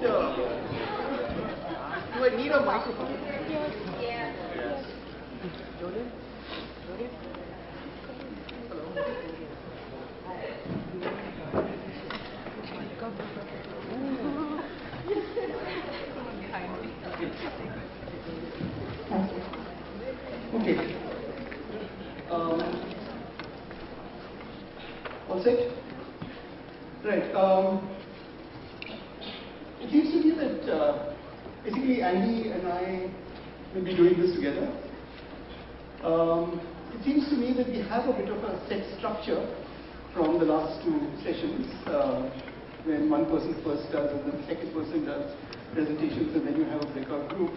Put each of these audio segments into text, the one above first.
Do I need a microphone? Yeah. Jordan? Jordan? Okay. All set? Right. It seems to me that basically Andy and I will be doing this together. It seems to me that we have a bit of a set structure from the last two sessions, when one person first does and then the second person does presentations and then you have a breakout group.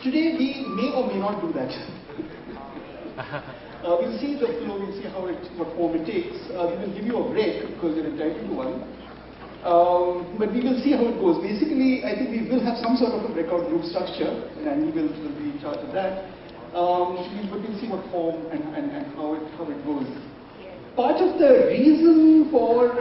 Today we may or may not do that. We'll see the flow, we'll see what form it takes. We will give you a break because you're entitled to one. But we will see how it goes. Basically, I think we will have some sort of a breakout group structure, and we will be in charge of that. But we'll see what form and how it goes. Part of the reason for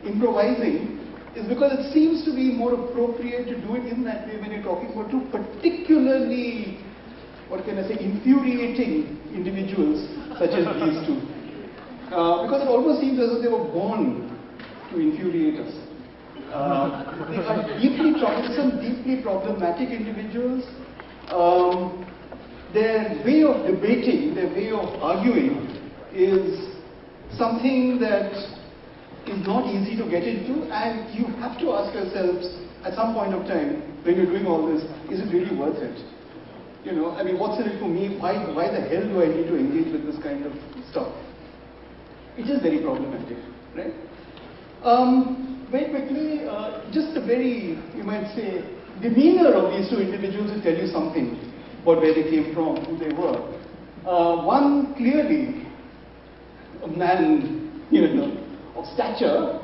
improvising is because it seems to be more appropriate to do it in that way when you're talking about two particularly, what can I say, infuriating individuals such as these two. Because it almost seems as if they were born to infuriate us. They are deeply troublesome, deeply problematic individuals. Their way of debating, their way of arguing is something that is not easy to get into, and you have to ask yourselves at some point of time when you're doing all this, is it really worth it? You know, I mean, what's in it for me? Why the hell do I need to engage with this kind of stuff? It is very problematic, right? Very quickly, just the very, you might say, demeanor of these two individuals will tell you something about where they came from, who they were. One clearly, a man, you know, of stature,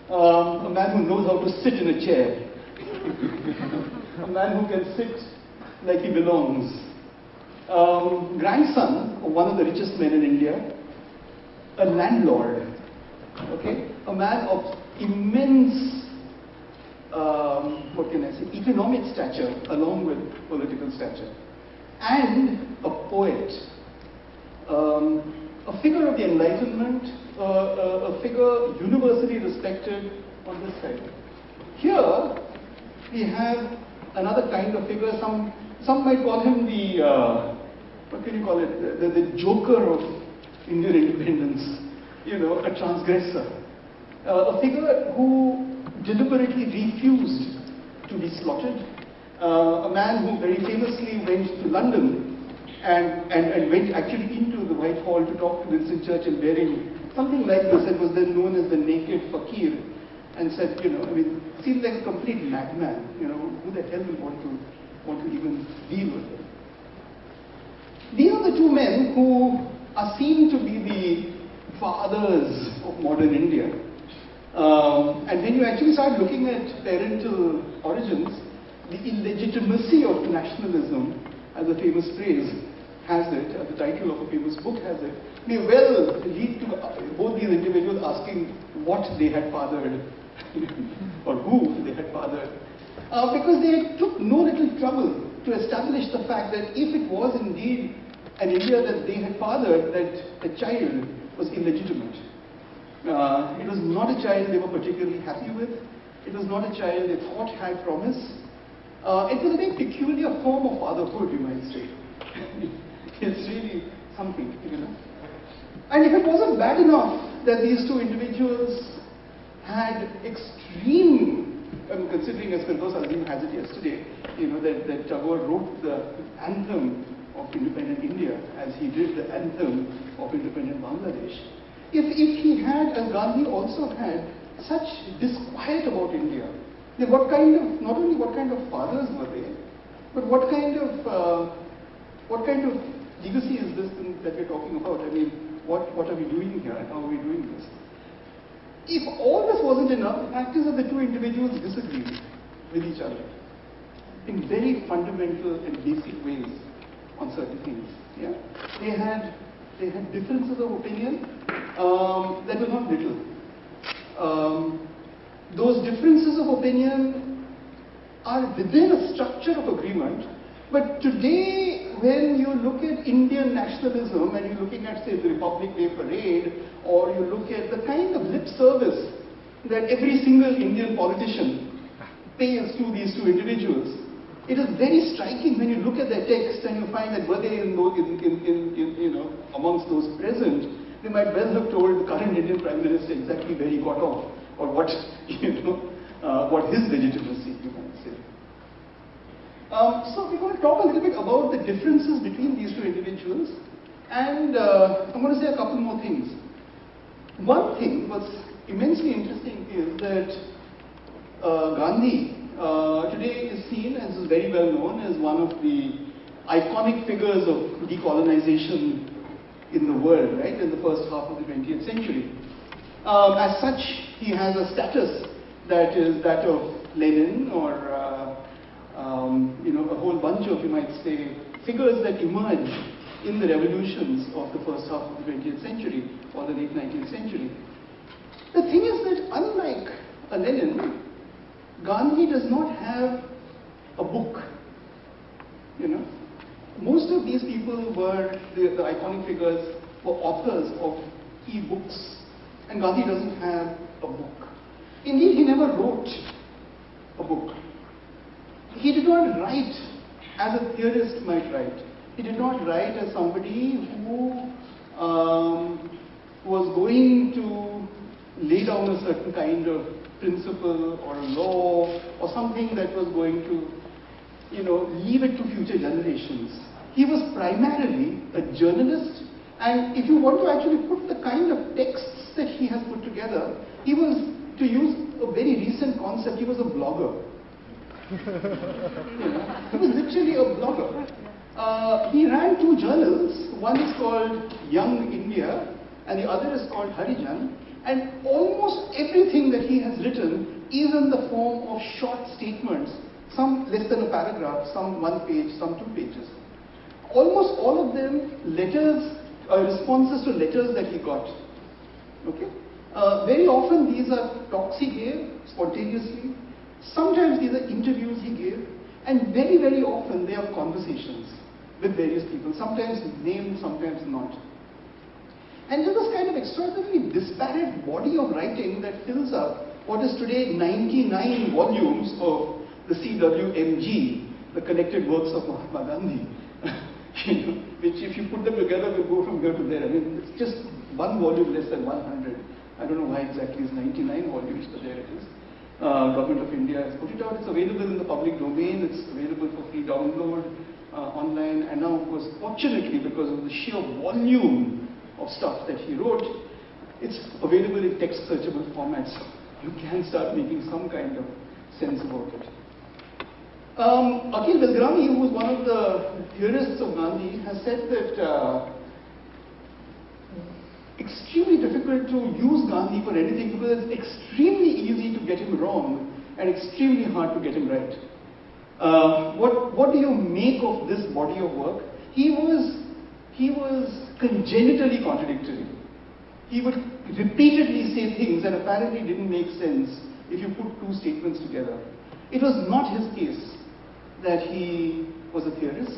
a man who knows how to sit in a chair, a man who can sit like he belongs, grandson of one of the richest men in India, a landlord, okay, a man of immense, what can I say, economic stature along with political stature, and a poet, a figure of the Enlightenment, a figure universally respected on this side. Here we have another kind of figure. Some might call him the what can you call it? The joker of Indian independence. You know, a transgressor, a figure who deliberately refused to be slaughtered. A man who very famously went to London and went actually into the Whitehall to talk to Winston Churchill wearing something like this that was then known as the naked fakir, and said, you know, I mean, seems like a complete madman. You know, who the hell will want to even deal with it? These are the two men who are seen to be the fathers of modern India. And when you actually start looking at parental origins, the illegitimacy of nationalism, as a famous phrase has it, the title of a famous book has it, may well lead to both these individuals asking what they had fathered, or who they had fathered. Because they took no little trouble to establish the fact that if it was indeed an India that they had fathered, that the child was illegitimate. It was not a child they were particularly happy with. It was not a child they thought had promise. It was a very peculiar form of fatherhood, you might say. It's really something, you know. And if it wasn't bad enough that these two individuals had extreme, considering as Firdaus Azim has it yesterday, you know, that Tagore wrote the anthem of independent India as he did the anthem of independent Bangladesh. If he had, as Gandhi also had, such disquiet about India, then what kind of, not only what kind of fathers were they, but what kind of legacy is this that we're talking about? I mean, what are we doing here and how are we doing this? If all this wasn't enough, the fact is that the two individuals disagreed with each other in very fundamental and basic ways on certain things. Yeah, they had differences of opinion that were not little. Those those differences of opinion are within a structure of agreement. But today, when you look at Indian nationalism and you're looking at, say, the Republic Day parade, or you look at the kind of lip service that every single Indian politician pays to these two individuals, it is very striking when you look at their text and you find that were they amongst those present, they might well have told the current Indian Prime Minister exactly where he got off, or what, what his legitimacy, you might say. So we're going to talk a little bit about the differences between these two individuals, and I'm going to say a couple more things. One thing what's immensely interesting is that Gandhi today is seen, as is very well known, as one of the iconic figures of decolonization in the world, right, in the first half of the 20th century. As such, he has a status that is that of Lenin, or a whole bunch of, you might say, figures that emerge in the revolutions of the first half of the 20th century or the late 19th century. The thing is that unlike a Lenin, Gandhi does not have a book. Most of these people were, the iconic figures, were authors of e-books, and Gandhi doesn't have a book. Indeed, he never wrote a book. He did not write as a theorist might write. He did not write as somebody who was going to lay down a certain kind of principle or law or something that was going to, leave it to future generations. He was primarily a journalist, and if you want to actually put the kind of texts that he has put together, he was, to use a very recent concept, he was a blogger. He was literally a blogger. He ran two journals. One is called Young India and the other is called Harijan. And almost everything that he has written is in the form of short statements, some less than a paragraph, some 1 page, some 2 pages. Almost all of them letters, responses to letters that he got. Okay? Very often these are talks he gave spontaneously. Sometimes these are interviews he gave, and very, very often they are conversations with various people, sometimes named, sometimes not. And there's this kind of extraordinarily disparate body of writing that fills up what is today 99 volumes of the CWMG, the collected works of Mahatma Gandhi, which if you put them together will go from here to there. I mean, it's just one volume less than 100. I don't know why exactly it's 99 volumes, but there it is. Government of India has put it out. It's available in the public domain. It's available for free download online. And now, of course, fortunately, because of the sheer volume of stuff that he wrote, it's available in text searchable formats. You can start making some kind of sense about it. Akhil Bilgrami, who was one of the theorists of Gandhi, has said that extremely difficult to use Gandhi for anything because it's extremely easy to get him wrong and extremely hard to get him right. What do you make of this body of work? He was congenitally contradictory. He would repeatedly say things that apparently didn't make sense if you put two statements together. It was not his case that he was a theorist.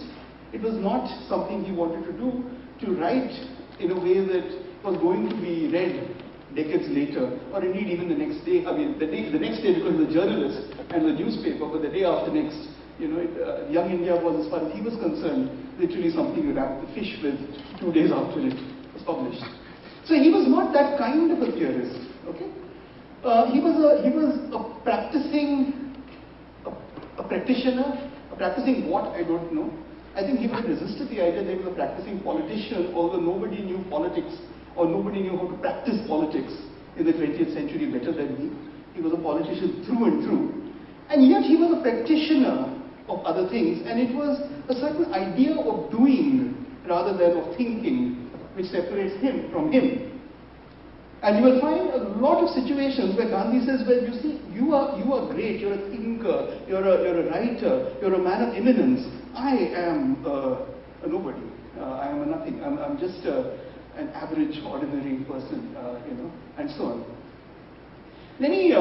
It was not something he wanted to do, to write in a way that was going to be read decades later, or indeed even the next day. I mean, the next day because of the journalist and the newspaper, but the day after next, Young India was, as far as he was concerned, literally something you wrap the fish with 2 days after it was published. So he was not that kind of a theorist. Okay, he was a practicing, a practitioner, a practicing what I don't know. I think he would have resisted the idea that he was a practicing politician, although nobody knew politics or nobody knew how to practice politics in the 20th century better than he. He was a politician through and through. And yet he was a practitioner of other things, and it was a certain idea of doing rather than of thinking which separates him from him. And you will find a lot of situations where Gandhi says, well, you see, you are great, you're a thinker, you're a writer, you're a man of eminence. I am a nobody. I am a nothing. I'm just an average, ordinary person, and so on. Let me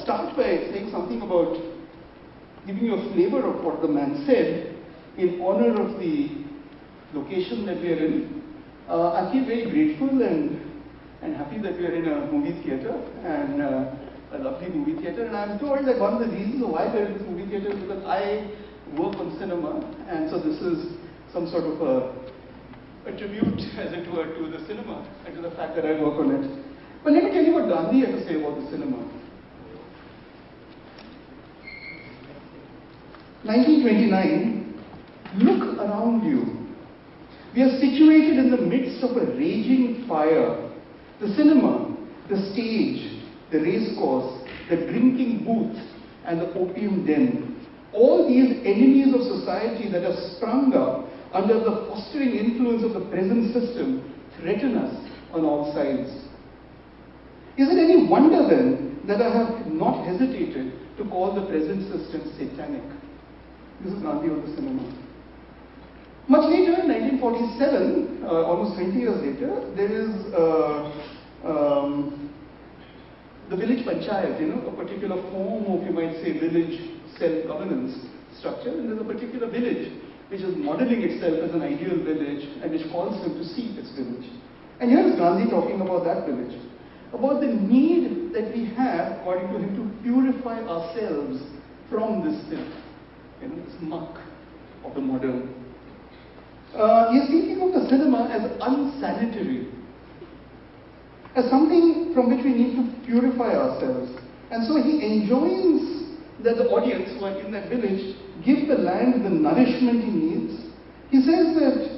start by saying something about giving you a flavor of what the man said in honor of the location that we are in. I feel very grateful and happy that we are in a movie theatre, and a lovely movie theatre. And I'm told that one of the reasons why we're in this movie theatre is because I work on cinema, and so this is some sort of a tribute, as it were, to the cinema and to the fact that I work on it. But let me tell you what Gandhi had to say about the cinema. 1929, look around you. We are situated in the midst of a raging fire. The cinema, the stage, the race course, the drinking booth, and the opium den. All these enemies of society that have sprung up under the fostering influence of the present system threaten us on all sides. Is it any wonder then that I have not hesitated to call the present system satanic? This is Gandhi of the cinema. Much later, in 1947, almost 20 years later, there is the village panchayat, a particular form of, you might say, village self-governance structure. And there's a particular village which is modeling itself as an ideal village and which calls him to seek its village. And here is Gandhi talking about that village, about the need that we have, according to him, to purify ourselves from this filth, this muck of the modern. He is thinking of the cinema as unsanitary, as something from which we need to purify ourselves. And so he enjoins that the audience who are in that village give the land the nourishment he needs. He says that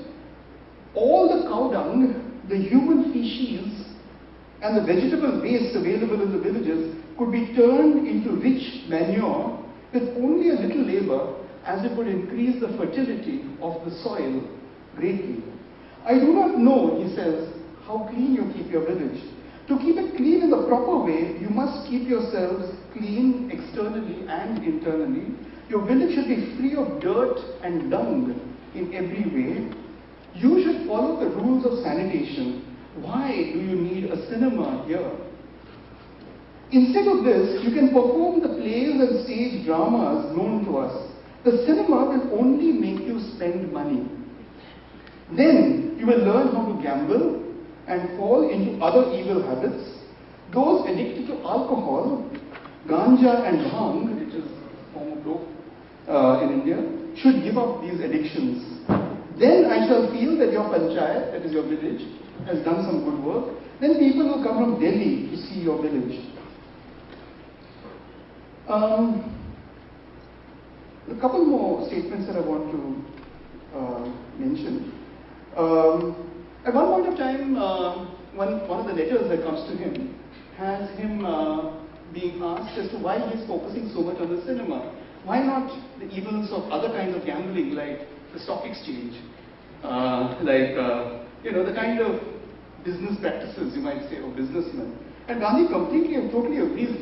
all the cow dung, the human feces, and the vegetable waste available in the villages could be turned into rich manure with only a little labor, as it would increase the fertility of the soil greatly. I do not know, he says, how clean you keep your village. To keep it clean in the proper way, you must keep yourselves clean externally and internally. Your village should be free of dirt and dung in every way. You should follow the rules of sanitation. Why do you need a cinema here? Instead of this, you can perform the plays and stage dramas known to us. The cinema will only make you spend money. Then you will learn how to gamble and fall into other evil habits. Those addicted to alcohol, ganja and bhang, which is a form of dope in India, should give up these addictions. Then I shall feel that your panchayat, that is your village, has done some good work. Then people will come from Delhi to see your village. A couple more statements that I want to mention. At one point of time, one of the letters that comes to him has him being asked as to why he is focusing so much on the cinema. Why not the evils of other kinds of gambling, like the stock exchange, the kind of business practices, you might say, of businessmen. And Gandhi completely and totally agrees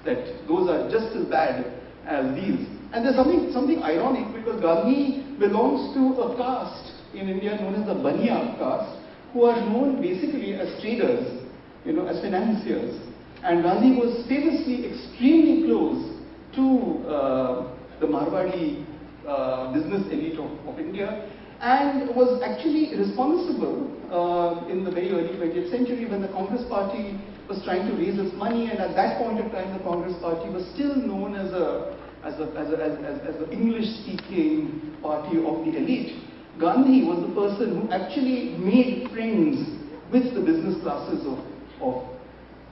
that those are just as bad as these. And there's something ironic, because Gandhi belongs to a caste in India known as the Baniya caste, who are known basically as traders, as financiers. And Gandhi was famously extremely close to the Marwadi business elite of India, and was actually responsible in the very early 20th century when the Congress party was trying to raise its money, and at that point of time the Congress party was still known as the English-speaking party of the elite. Gandhi was the person who actually made friends with the business classes of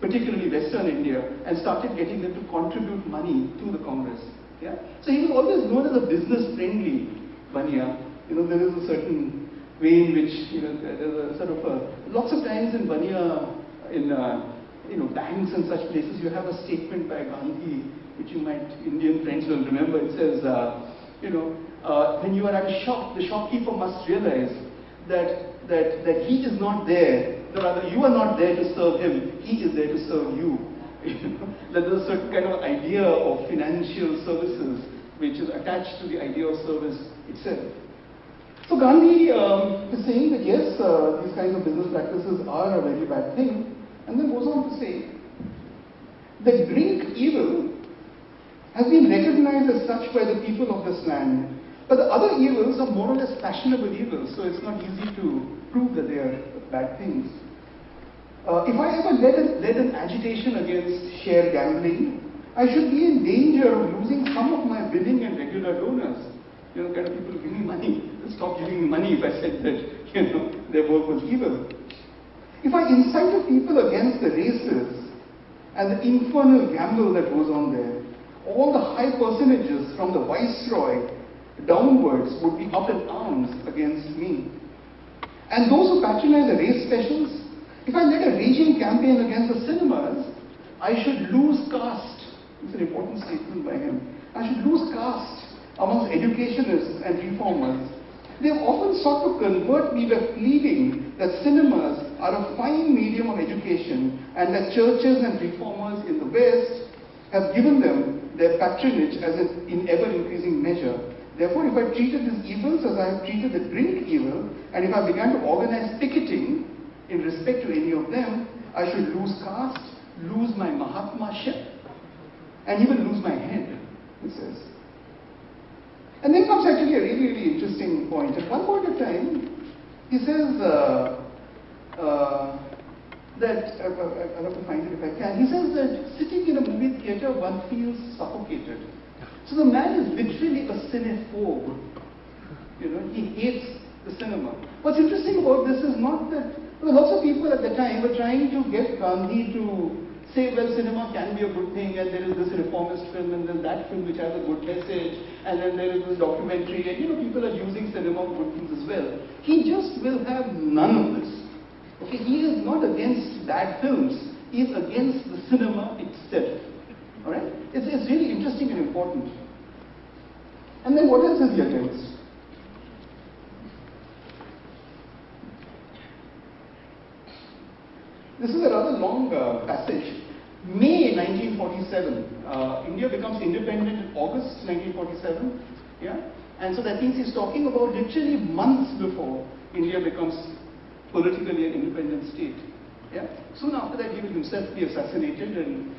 particularly Western India, and started getting them to contribute money to the Congress. Yeah? So he was always known as a business-friendly Baniya. There is a certain way in which, there's a sort of lots of times in Baniya, in banks and such places, you have a statement by Gandhi, which Indian friends will remember. It says, when you are at a shop, the shopkeeper must realize that he is not there, or rather you are not there to serve him, he is there to serve you. That there's a certain kind of idea of financial services which is attached to the idea of service itself. So Gandhi is saying that yes, these kinds of business practices are a very bad thing, and then goes on to say The drink evil has been recognized as such by the people of this land. But the other evils are more or less fashionable evils, so it's not easy to prove that they are bad things. If I ever led an agitation against share gambling, I should be in danger of losing some of my willing and regular donors. Kind of people who give me money. They'll stop giving me money if I said that, their work was evil. If I incited people against the races and the infernal gamble that goes on there, all the high personages from the viceroy downwards would be up in arms against me. And those who patronize the race specials, if I led a raging campaign against the cinemas, I should lose caste. It's an important statement by him. I should lose caste amongst educationists and reformers. They have often sought to convert me by pleading that cinemas are a fine medium of education and that churches and reformers in the West have given them their patronage as in ever-increasing measure. Therefore, if I treated these evils as I have treated the drink evil, and if I began to organize picketing in respect to any of them, I should lose caste, lose my Mahatma-ship, and even lose my head, he says. And then comes actually a really, really interesting point. At one point of time, he says that, I'll have to find it if I can, he says that sitting in a movie theater, one feels suffocated. So the man is literally a cinephobe. He hates the cinema. What's interesting about this is not that, lots of people at the time were trying to get Gandhi to say, well, cinema can be a good thing, and there is this reformist film, and then that film which has a good message, and then there is this documentary, and people are using cinema for good things as well. He just will have none of this. Okay, he is not against bad films, he is against the cinema itself. Alright? It's really interesting and important. And then what else is he against? This is a rather long passage. May 1947, India becomes independent in August 1947. Yeah? And so that means he's talking about literally months before India becomes politically an independent state. Yeah? Soon after that, he will himself be assassinated, and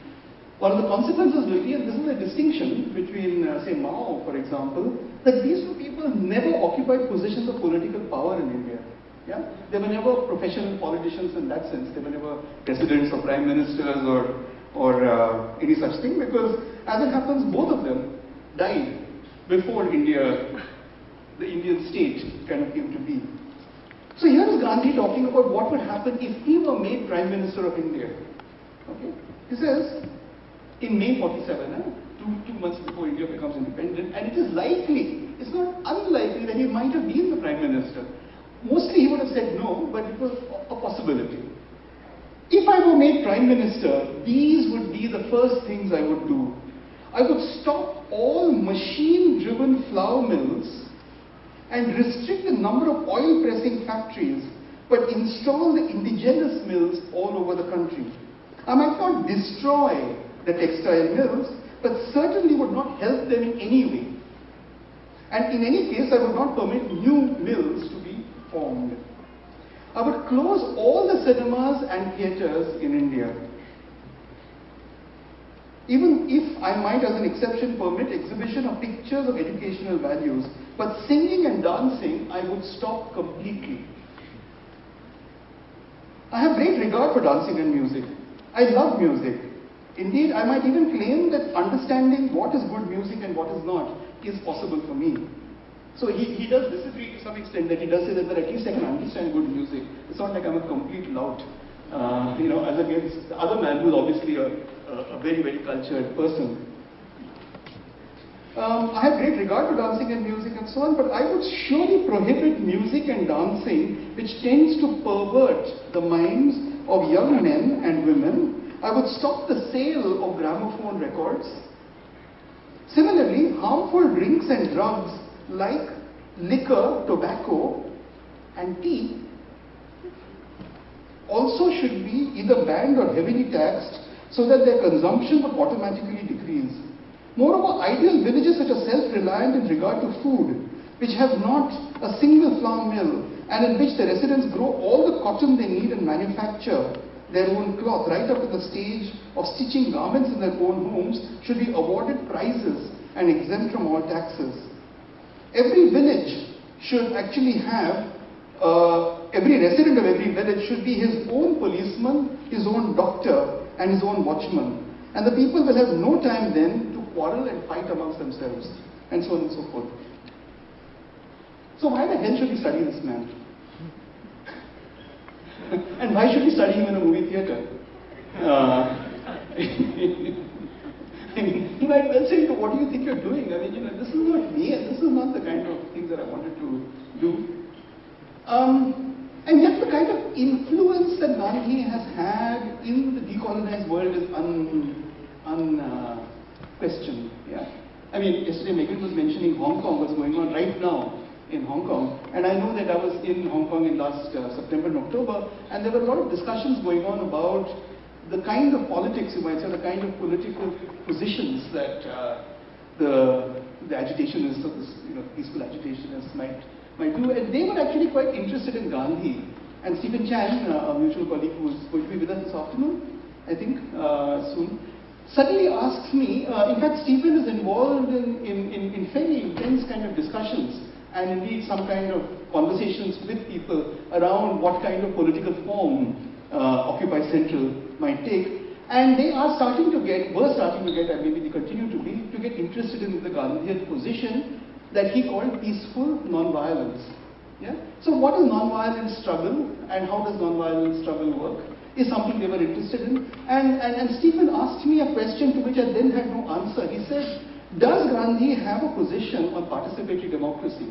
one of the consequences will be, and this is a distinction between, say, Mao, for example, that these two people never occupied positions of political power in India. Yeah? They were never professional politicians in that sense. They were never presidents or prime ministers or any such thing, because as it happens, both of them died before India, the Indian state kind of came to be. So here is Gandhi talking about what would happen if he were made Prime Minister of India. Okay? He says, in May 47, two months before India becomes independent, and it is likely, it's not unlikely that he might have been the Prime Minister. Mostly he would have said no, but it was a possibility. If I were made Prime Minister, these would be the first things I would do. I would stop all machine-driven flour mills and restrict the number of oil pressing factories, but install the indigenous mills all over the country. I might not destroy the textile mills, but certainly would not help them in any way. And in any case, I would not permit new mills to be formed. I would close all the cinemas and theatres in India. Even if I might, as an exception, permit exhibition of pictures of educational values, but singing and dancing, I would stop completely. I have great regard for dancing and music. I love music. Indeed, I might even claim that understanding what is good music and what is not is possible for me. So he does disagree to some extent, that he does say that at least I can understand good music. It's not like I'm a complete lout, as against the other man who's obviously a very, very cultured person. I have great regard for dancing and music and so on, but I would surely prohibit music and dancing which tends to pervert the minds of young men and women. I would stop the sale of gramophone records. Similarly, harmful drinks and drugs like liquor, tobacco, and tea also should be either banned or heavily taxed so that their consumption would automatically decrease. Moreover, ideal villages which are self-reliant in regard to food, which have not a single flour mill, and in which the residents grow all the cotton they need and manufacture their own cloth, right up to the stage of stitching garments in their own homes, should be awarded prizes and exempt from all taxes. Every village should actually have, every resident of every village should be his own policeman, his own doctor, and his own watchman. And the people will have no time then to quarrel and fight amongst themselves, and so on and so forth. So why the hell should we study this man? And why should we study him in a movie theatre? I mean, he might well say, what do you think you're doing? I mean, this is not me, and this is not the kind of things that I wanted to do. And yet the kind of influence that Gandhi has had in the decolonized world is unquestioned. Yeah? I mean, yesterday Megan was mentioning Hong Kong, what's going on right now in Hong Kong. And I know that I was in Hong Kong in last September and October, and there were a lot of discussions going on about the kind of politics, you might say, the kind of political positions that the agitationists or this, peaceful agitationists might do. And they were actually quite interested in Gandhi. And Stephen Chan, a mutual colleague who is going to be with us this afternoon, I think, soon, suddenly asks me, in fact, Stephen is involved in fairly intense kind of discussions and indeed some kind of conversations with people around what kind of political form Occupy Central might take. And they are starting to get, and maybe they continue to get interested in the Gandhian position that he called peaceful non-violence. Yeah? So what is non-violent struggle and how does non-violent struggle work is something they were interested in. And Stephen asked me a question to which I then had no answer. He said, does Gandhi have a position on participatory democracy?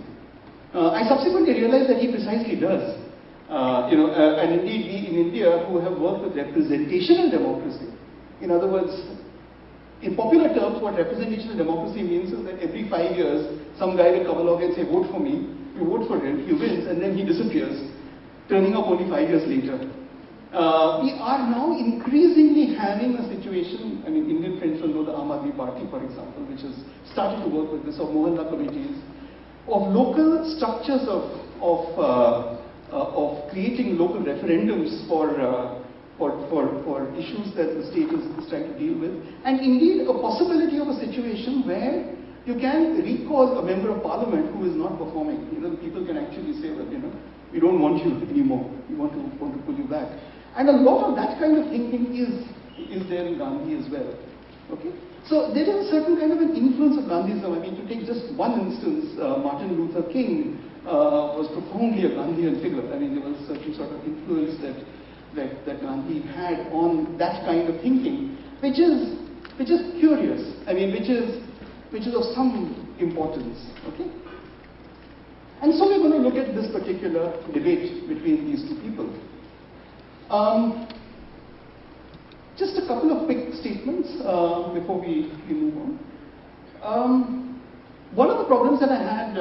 I subsequently realized that he precisely does. And indeed we in India who have worked with representational democracy. In other words, in popular terms, what representational democracy means is that every 5 years, some guy will come along and say, vote for me. You vote for him, he wins, and then he disappears, turning up only 5 years later. We are now increasingly having a situation, I mean, Indian friends will know the Aam Aadmi Party, for example, which has started to work with this, or Mohalla committees, of local structures of creating local referendums for issues that the state is trying to deal with, and indeed a possibility of a situation where you can recall a member of parliament who is not performing. People can actually say that, we don't want you anymore. We want to pull you back. And a lot of that kind of thinking is there in Gandhi as well. Okay? So there is a certain kind of an influence of Gandhism. I mean, to take just one instance, Martin Luther King was profoundly a Gandhian figure. I mean, there was a certain sort of influence that Gandhi had on that kind of thinking, which is curious. I mean, which is of some importance. Okay? And so we're going to look at this particular debate between these two people. Just a couple of quick statements before we move on. One of the problems that I had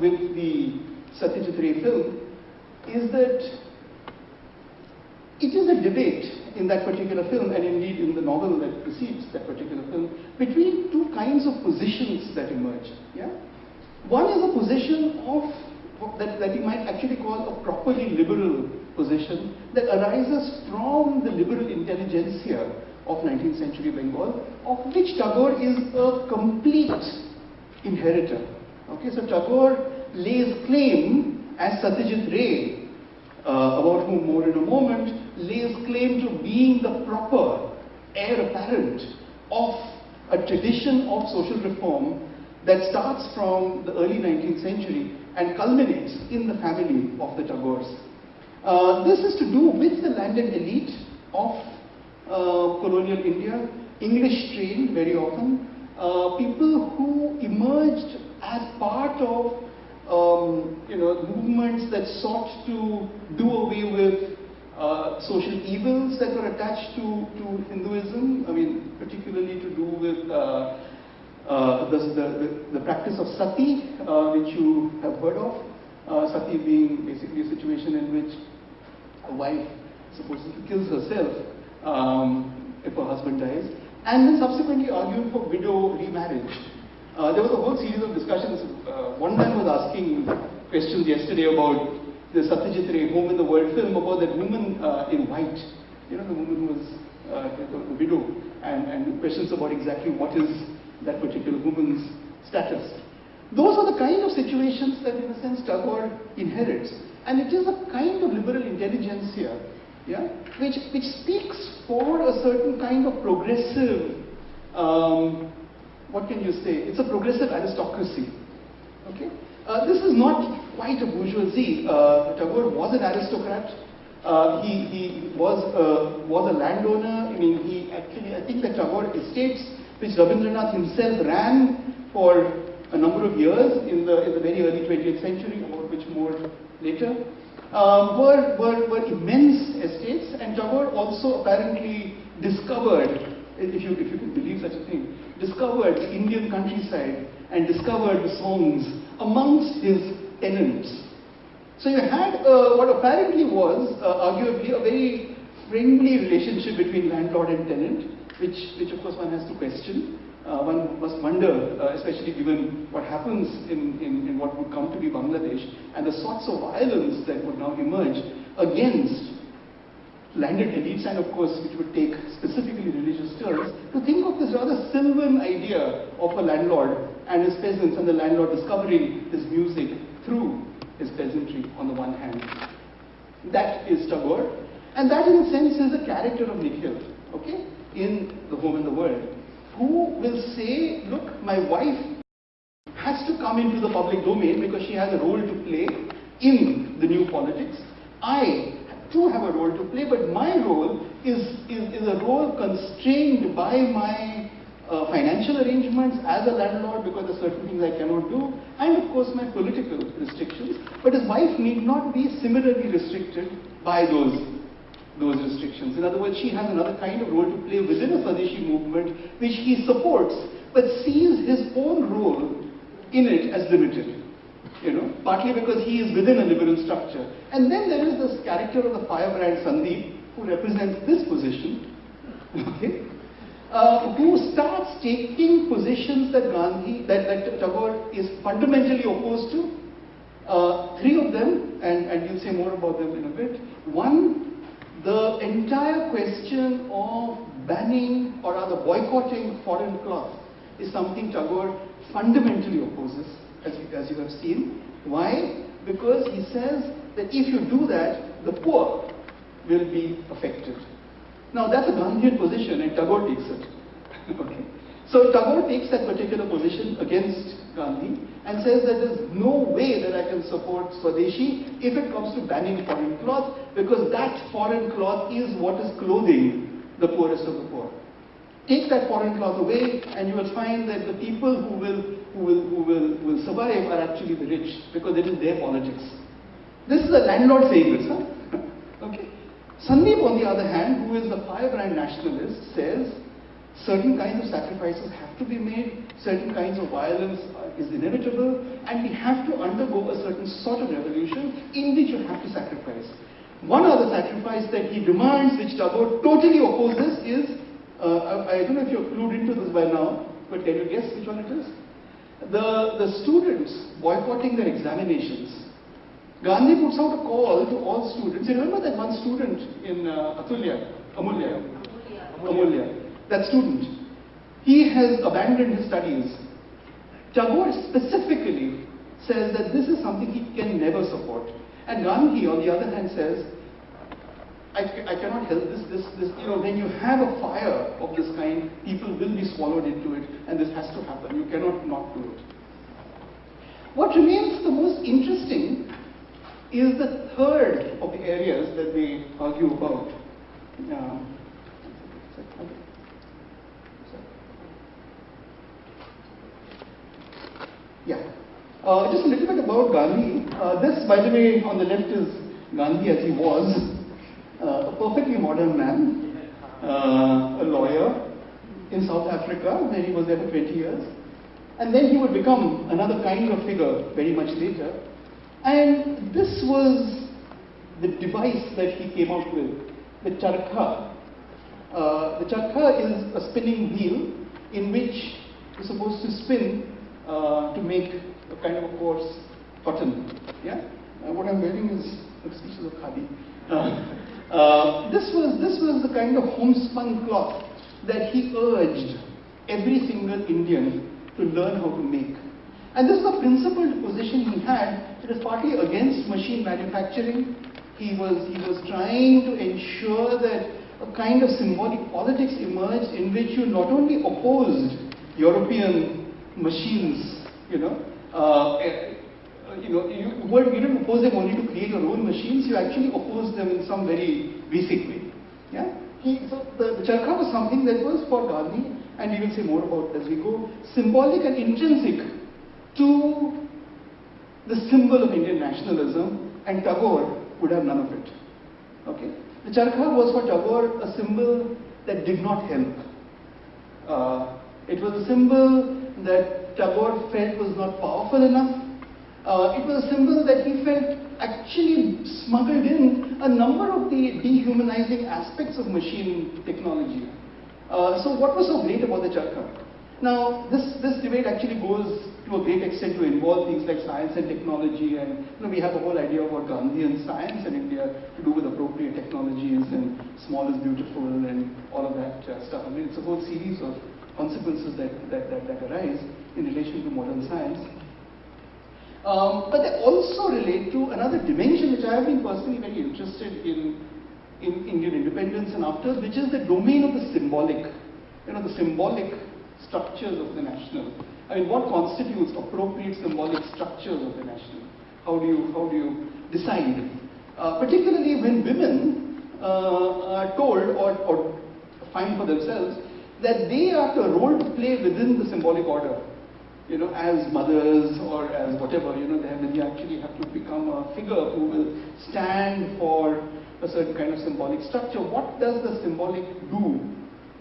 with the Satyajit Ray film is that it is a debate in that particular film, and indeed in the novel that precedes that particular film, between two kinds of positions that emerge. Yeah? One is a position that you might actually call a properly liberal position that arises from the liberal intelligentsia of 19th century Bengal, of which Tagore is a complete inheritor. Okay, so Tagore lays claim, as Satyajit Ray, about whom more in a moment, lays claim to being the proper heir apparent of a tradition of social reform that starts from the early 19th century and culminates in the family of the Tagores. This is to do with the landed elite of colonial India, English trained very often, people who emerged as part of movements that sought to do away with social evils that were attached to Hinduism. I mean, particularly to do with the practice of sati, which you have heard of. Sati being basically a situation in which a wife supposedly kills herself if her husband dies, and then subsequently argued for widow remarriage. There was a whole series of discussions. One man was asking questions yesterday about the Satyajit Ray Home in the World film, about that woman in white, the woman who was the widow, and questions about exactly what is that particular woman's status. Those are the kind of situations that, in a sense, Tagore inherits. And it is a kind of liberal intelligentsia, yeah, which speaks for a certain kind of progressive, what can you say? It's a progressive aristocracy. Okay? This is not quite a bourgeoisie. Tagore was an aristocrat. He was a landowner. I mean, he actually, I think the Tagore estates, which Rabindranath himself ran for a number of years in the very early 20th century, about which more later, were immense estates, and Tagore also apparently discovered, if you can believe such a thing, discovered the Indian countryside and discovered the songs amongst his tenants. So you had what apparently was arguably a very friendly relationship between landlord and tenant, which of course one has to question. One must wonder, especially given what happens in what would come to be Bangladesh and the sorts of violence that would now emerge against landed elites, and of course which would take specifically religious turns, to think of this rather sylvan idea of a landlord and his peasants, and the landlord discovering his music through his peasantry on the one hand. That is Tagore, and that in a sense is the character of Nikhil, okay, in The Home and the World, who will say, look, my wife has to come into the public domain because she has a role to play in the new politics. I too have a role to play, but my role is a role constrained by my financial arrangements as a landlord, because there are certain things I cannot do, and of course my political restrictions. But his wife need not be similarly restricted by those restrictions. In other words, she has another kind of role to play within a Swadeshi movement, which he supports, but sees his own role in it as limited. Partly because he is within a liberal structure. And then there is this character of the firebrand Sandeep, who represents this position, okay, who starts taking positions that Tagore is fundamentally opposed to. Three of them, and you'll say more about them in a bit. One, the entire question of banning or rather boycotting foreign cloth is something Tagore fundamentally opposes, as you have seen. Why? Because he says that if you do that, the poor will be affected. Now that's a Gandhian position, and Tagore takes it. Okay. So Tagore takes that particular position against Gandhi and says that there's no way that I can support Swadeshi if it comes to banning foreign cloth, because that foreign cloth is what is clothing the poorest of the poor. Take that foreign cloth away, and you will find that the people who will survive are actually the rich, because it is their politics. This is a landlord saying this, huh? Okay. Sandeep, on the other hand, who is the firebrand nationalist, says certain kinds of sacrifices have to be made, certain kinds of violence is inevitable, and we have to undergo a certain sort of revolution in which you have to sacrifice. One other sacrifice that he demands, which Tagore totally opposes, is I don't know if you're clued into this by now, but can you guess which one it is? The students boycotting their examinations. Gandhi puts out a call to all students. You remember that one student in Amulya, that student, he has abandoned his studies. Tagore specifically says that this is something he can never support. And Gandhi, on the other hand, says, I cannot help this, when you have a fire of this kind, people will be swallowed into it, and this has to happen. You cannot not do it. What remains the most interesting is the third of the areas that they argue about. Just a little bit about Gandhi. This, by the way, on the left is Gandhi as he was. A perfectly modern man, a lawyer in South Africa, where he was there for 20 years. And then he would become another kind of figure very much later. And this was the device that he came up with, the charkha. The charkha is a spinning wheel in which you're supposed to spin to make a kind of a coarse cotton. Yeah? What I'm wearing is a species of khadi. This was the kind of homespun cloth that he urged every single Indian to learn how to make. And this is a principled position he had. It was partly against machine manufacturing. He was trying to ensure that a kind of symbolic politics emerged in which you not only opposed European machines, you didn't oppose them only to create your own machines, you actually opposed them in some very basic way. Yeah? So the charkha was something that was for Gandhi, and we will say more about as we go, symbolic and intrinsic to the symbol of Indian nationalism, and Tagore would have none of it. Okay? The charkha was for Tagore a symbol that did not help. It was a symbol that Tagore felt was not powerful enough. It was a symbol that he felt actually smuggled in a number of the dehumanizing aspects of machine technology. So what was so great about the charkha? Now, this debate actually goes to a great extent to involve things like science and technology, and we have a whole idea of what Gandhian science in India to do with appropriate technologies and small is beautiful and all of that stuff. I mean, it's a whole series of consequences that arise in relation to modern science. But they also relate to another dimension which I have been personally very interested in Indian independence and after, which is the domain of the symbolic, the symbolic structures of the national. I mean, what constitutes appropriate symbolic structures of the national? How do you decide? Particularly when women are told or find for themselves that they have a role to play within the symbolic order. As mothers or as whatever, they actually have to become a figure who will stand for a certain kind of symbolic structure. What does the symbolic do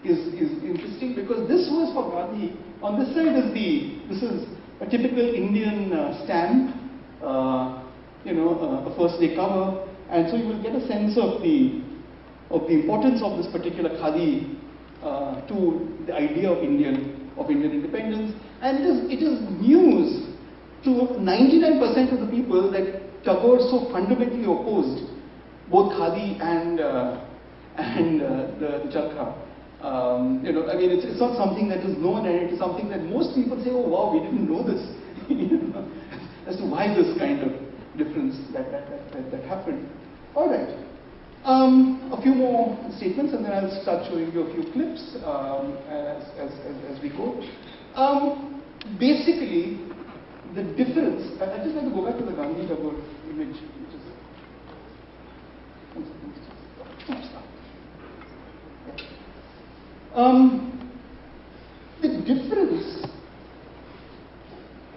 is interesting, because this was for Gandhi. On this side this is a typical Indian stamp, a first day cover, and so you will get a sense of the importance of this particular khadi to the idea of Indian independence. And it is news to 99% of the people that Tagore so fundamentally opposed both khadi and the charkha. I mean, it's not something that is known, and it is something that most people say, oh wow, we didn't know this, as to why this kind of difference that happened. All right. A few more statements, and then I'll start showing you a few clips as we go. Basically, the difference. I'd just like to go back to the Gandhi Tagore image, which is. The difference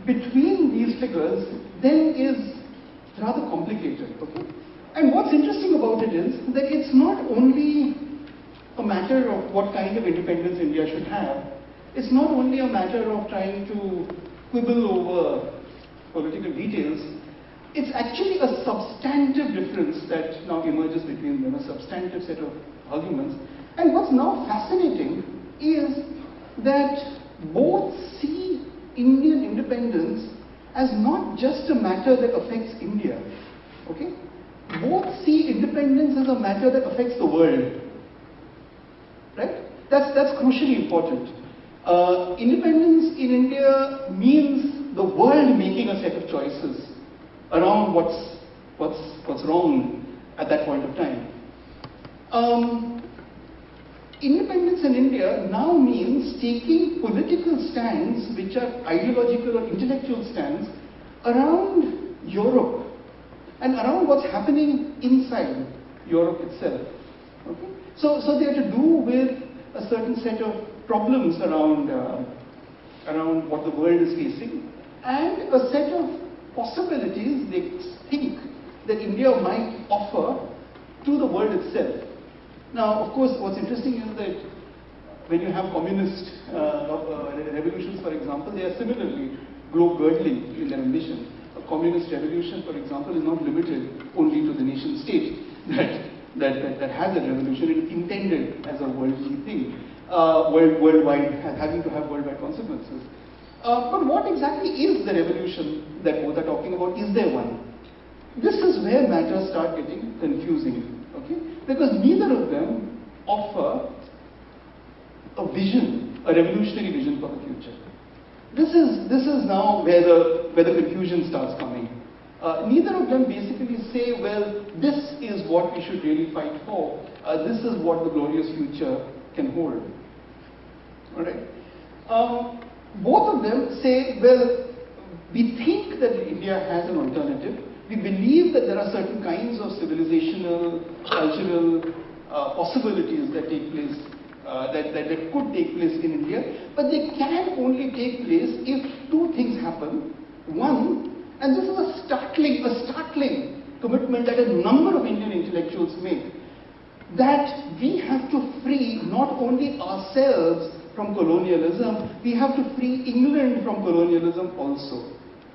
between these figures then is rather complicated. Okay? And what's interesting about it is that it's not only a matter of what kind of independence India should have. It's not only a matter of trying to quibble over political details. It's actually a substantive difference that now emerges between them, a substantive set of arguments. And what's now fascinating is that both see Indian independence as not just a matter that affects India. Okay? Both see independence as a matter that affects the world. Right? That's crucially important. Independence in India means the world making a set of choices around what's wrong at that point of time. Independence in India now means taking political stands which are ideological or intellectual stands around Europe and around what's happening inside Europe itself. Okay? So they have to do with a certain set of problems around what the world is facing, and a set of possibilities they think that India might offer to the world itself. Now, of course, what's interesting is that when you have communist revolutions, for example, they are similarly globe-girdling in their ambition. A communist revolution, for example, is not limited only to the nation state that has a revolution. It is intended as a worldly thing, worldwide, having to have worldwide consequences. But what exactly is the revolution that both are talking about? Is there one? This is where matters start getting confusing. Okay? Because neither of them offer a vision, a revolutionary vision for the future. This is now where the confusion starts coming. Neither of them basically say, well, this is what we should really fight for. This is what the glorious future can hold. All right? Both of them say, well, we think that India has an alternative. We believe that there are certain kinds of civilizational, cultural possibilities that take place, that could take place in India, but they can only take place if two things happen. One, and this is a startling commitment that a number of Indian intellectuals make, that we have to free not only ourselves from colonialism, we have to free England from colonialism also.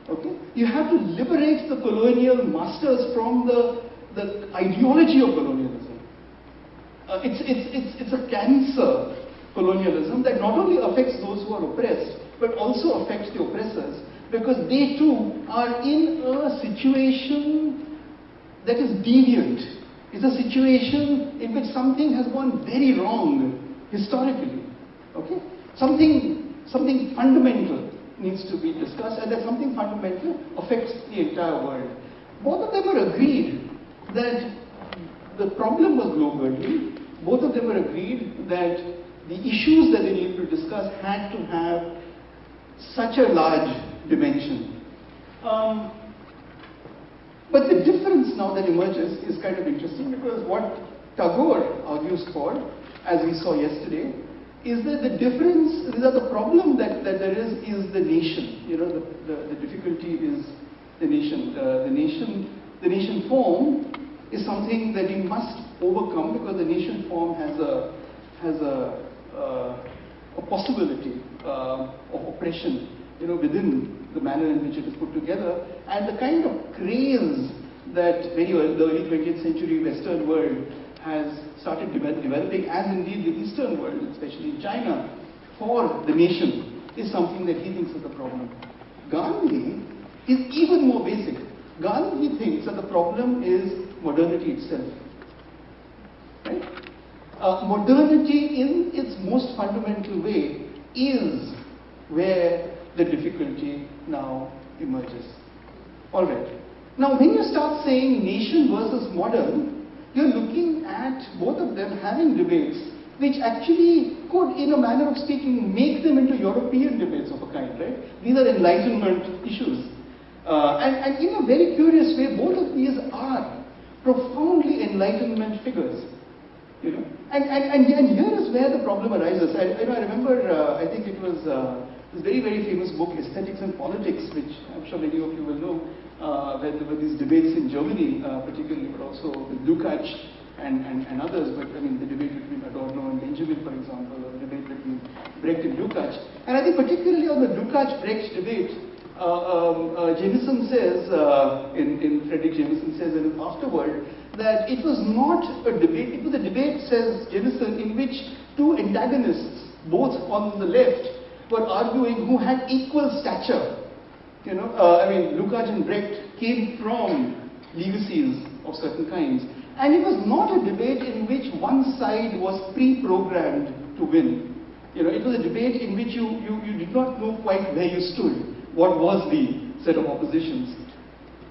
Okay? You have to liberate the colonial masters from the ideology of colonialism. It's a cancer, colonialism, that not only affects those who are oppressed, but also affects the oppressors, because they too are in a situation that is deviant. It's a situation in which something has gone very wrong historically. Okay? Something fundamental needs to be discussed, and that something fundamental affects the entire world. Both of them are agreed that the problem was global. Both of them are agreed that the issues that they need to discuss had to have such a large dimension. But the difference now that emerges is kind of interesting, because what Tagore argues for, as we saw yesterday, is that the difference, that the problem that there is the nation. You know, the difficulty is the nation. The nation form is something that we must overcome, because the nation form has a possibility of oppression, you know, within the manner in which it is put together, and the kind of craze that the early 20th century Western world has started developing, as indeed the Eastern world, especially China, for the nation, is something that he thinks is the problem. Gandhi is even more basic. Gandhi thinks that the problem is modernity itself. Right? Modernity in its most fundamental way is where the difficulty now emerges. All right. Now, when you start saying nation versus modern, you're looking at both of them having debates which actually could, in a manner of speaking, make them into European debates of a kind, right? These are Enlightenment issues. And in a very curious way, both of these are profoundly Enlightenment figures. You know? And here is where the problem arises. I remember, I think it was this very, very famous book, Aesthetics and Politics, which I'm sure many of you will know, where there were these debates in Germany, particularly, but also with Lukács and others. But I mean, the debate between Adorno and Benjamin, for example, or the debate between Brecht and Lukács. And I think particularly on the Lukács-Brecht debate, Jameson says, in Frederick Jameson says in afterward, that it was not a debate, it was a debate, says Jameson, in which two antagonists, both on the left, were arguing who had equal stature. You know, Lukács and Brecht came from legacies of certain kinds. And it was not a debate in which one side was pre-programmed to win. You know, it was a debate in which you did not know quite where you stood, what was the set of oppositions.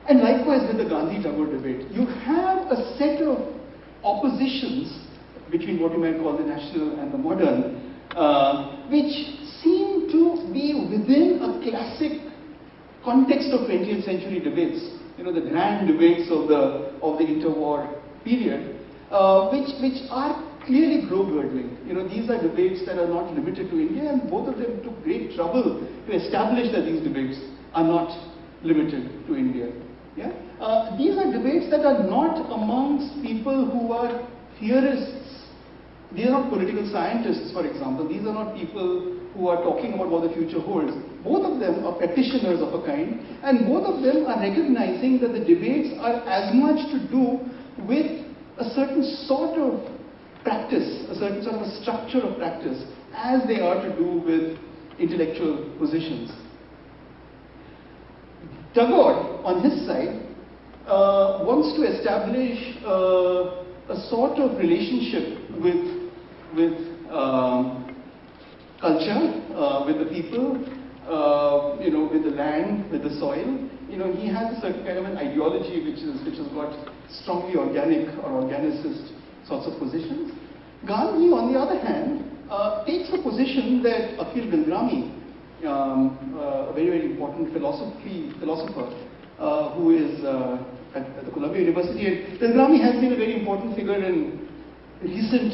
And likewise with the Gandhi-Tagore debate, you have a set of oppositions between what you might call the national and the modern, which seem to be within a classic context of 20th century debates, you know, the grand debates of the interwar period, which are clearly globe-girdling. You know, these are debates that are not limited to India, and both of them took great trouble to establish that these debates are not limited to India. Yeah? These are debates that are not amongst people who are theorists. These are not political scientists, for example. These are not people who are talking about what the future holds. Both of them are practitioners of a kind, and both of them are recognizing that the debates are as much to do with a certain sort of practice, a certain sort of a structure of practice, as they are to do with intellectual positions. Tagore, on his side, wants to establish a a sort of relationship with culture, with the people, with the land, with the soil. He has a certain kind of an ideology which has got strongly organic or organicist sorts of positions. Gandhi, on the other hand, takes a position that Akhil Bilgrami, a very, very important philosopher who is at the Columbia University, and Bilgrami has been a very important figure in recent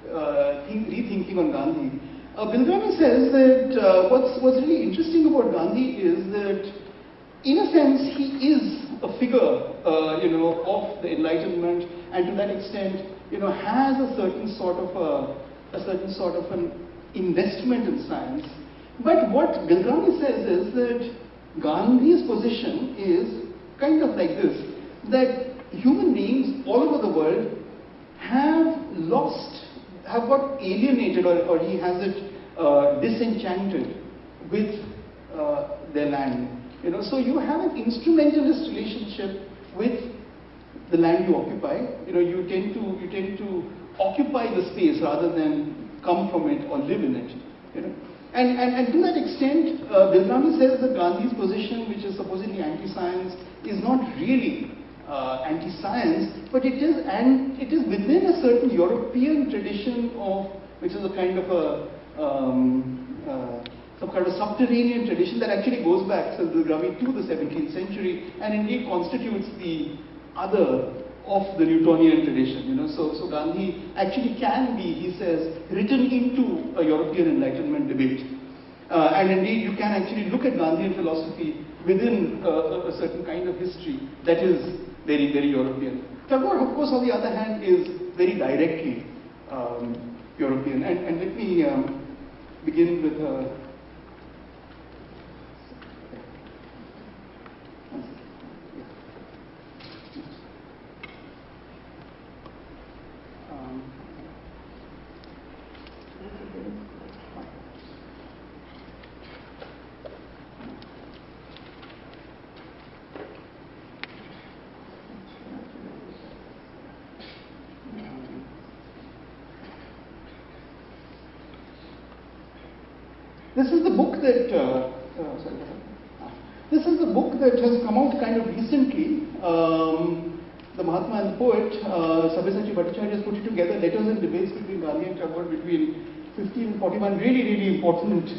rethinking on Gandhi. Bilgrami says that what's really interesting about Gandhi is that, in a sense, he is a figure, of the Enlightenment, and to that extent, has a certain sort of an investment in science. But what Bilgrami says is that Gandhi's position is kind of like this: that human beings all over the world have got alienated, or he has it disenchanted with their land. So you have an instrumentalist relationship with the land you occupy. You tend to occupy the space rather than come from it or live in it. And to that extent, Bilgrami says that Gandhi's position, which is supposedly anti-science, is not really anti-science, but it is within a certain European tradition which is a kind of some kind of subterranean tradition that actually goes back, says Bilgrami, to the 17th century, and indeed constitutes the other of the Newtonian tradition. So Gandhi actually can be, he says, written into a European Enlightenment debate. And indeed, you can actually look at Gandhian philosophy within a certain kind of history that is very, very European. Tagore, of course, on the other hand, is very directly European. And let me begin with This is the book that has come out kind of recently. The Mahatma and the poet, Sabyasachi Bhattacharya, has put it together, Letters and Debates between Gandhi and Tagore between 1541. Really, really important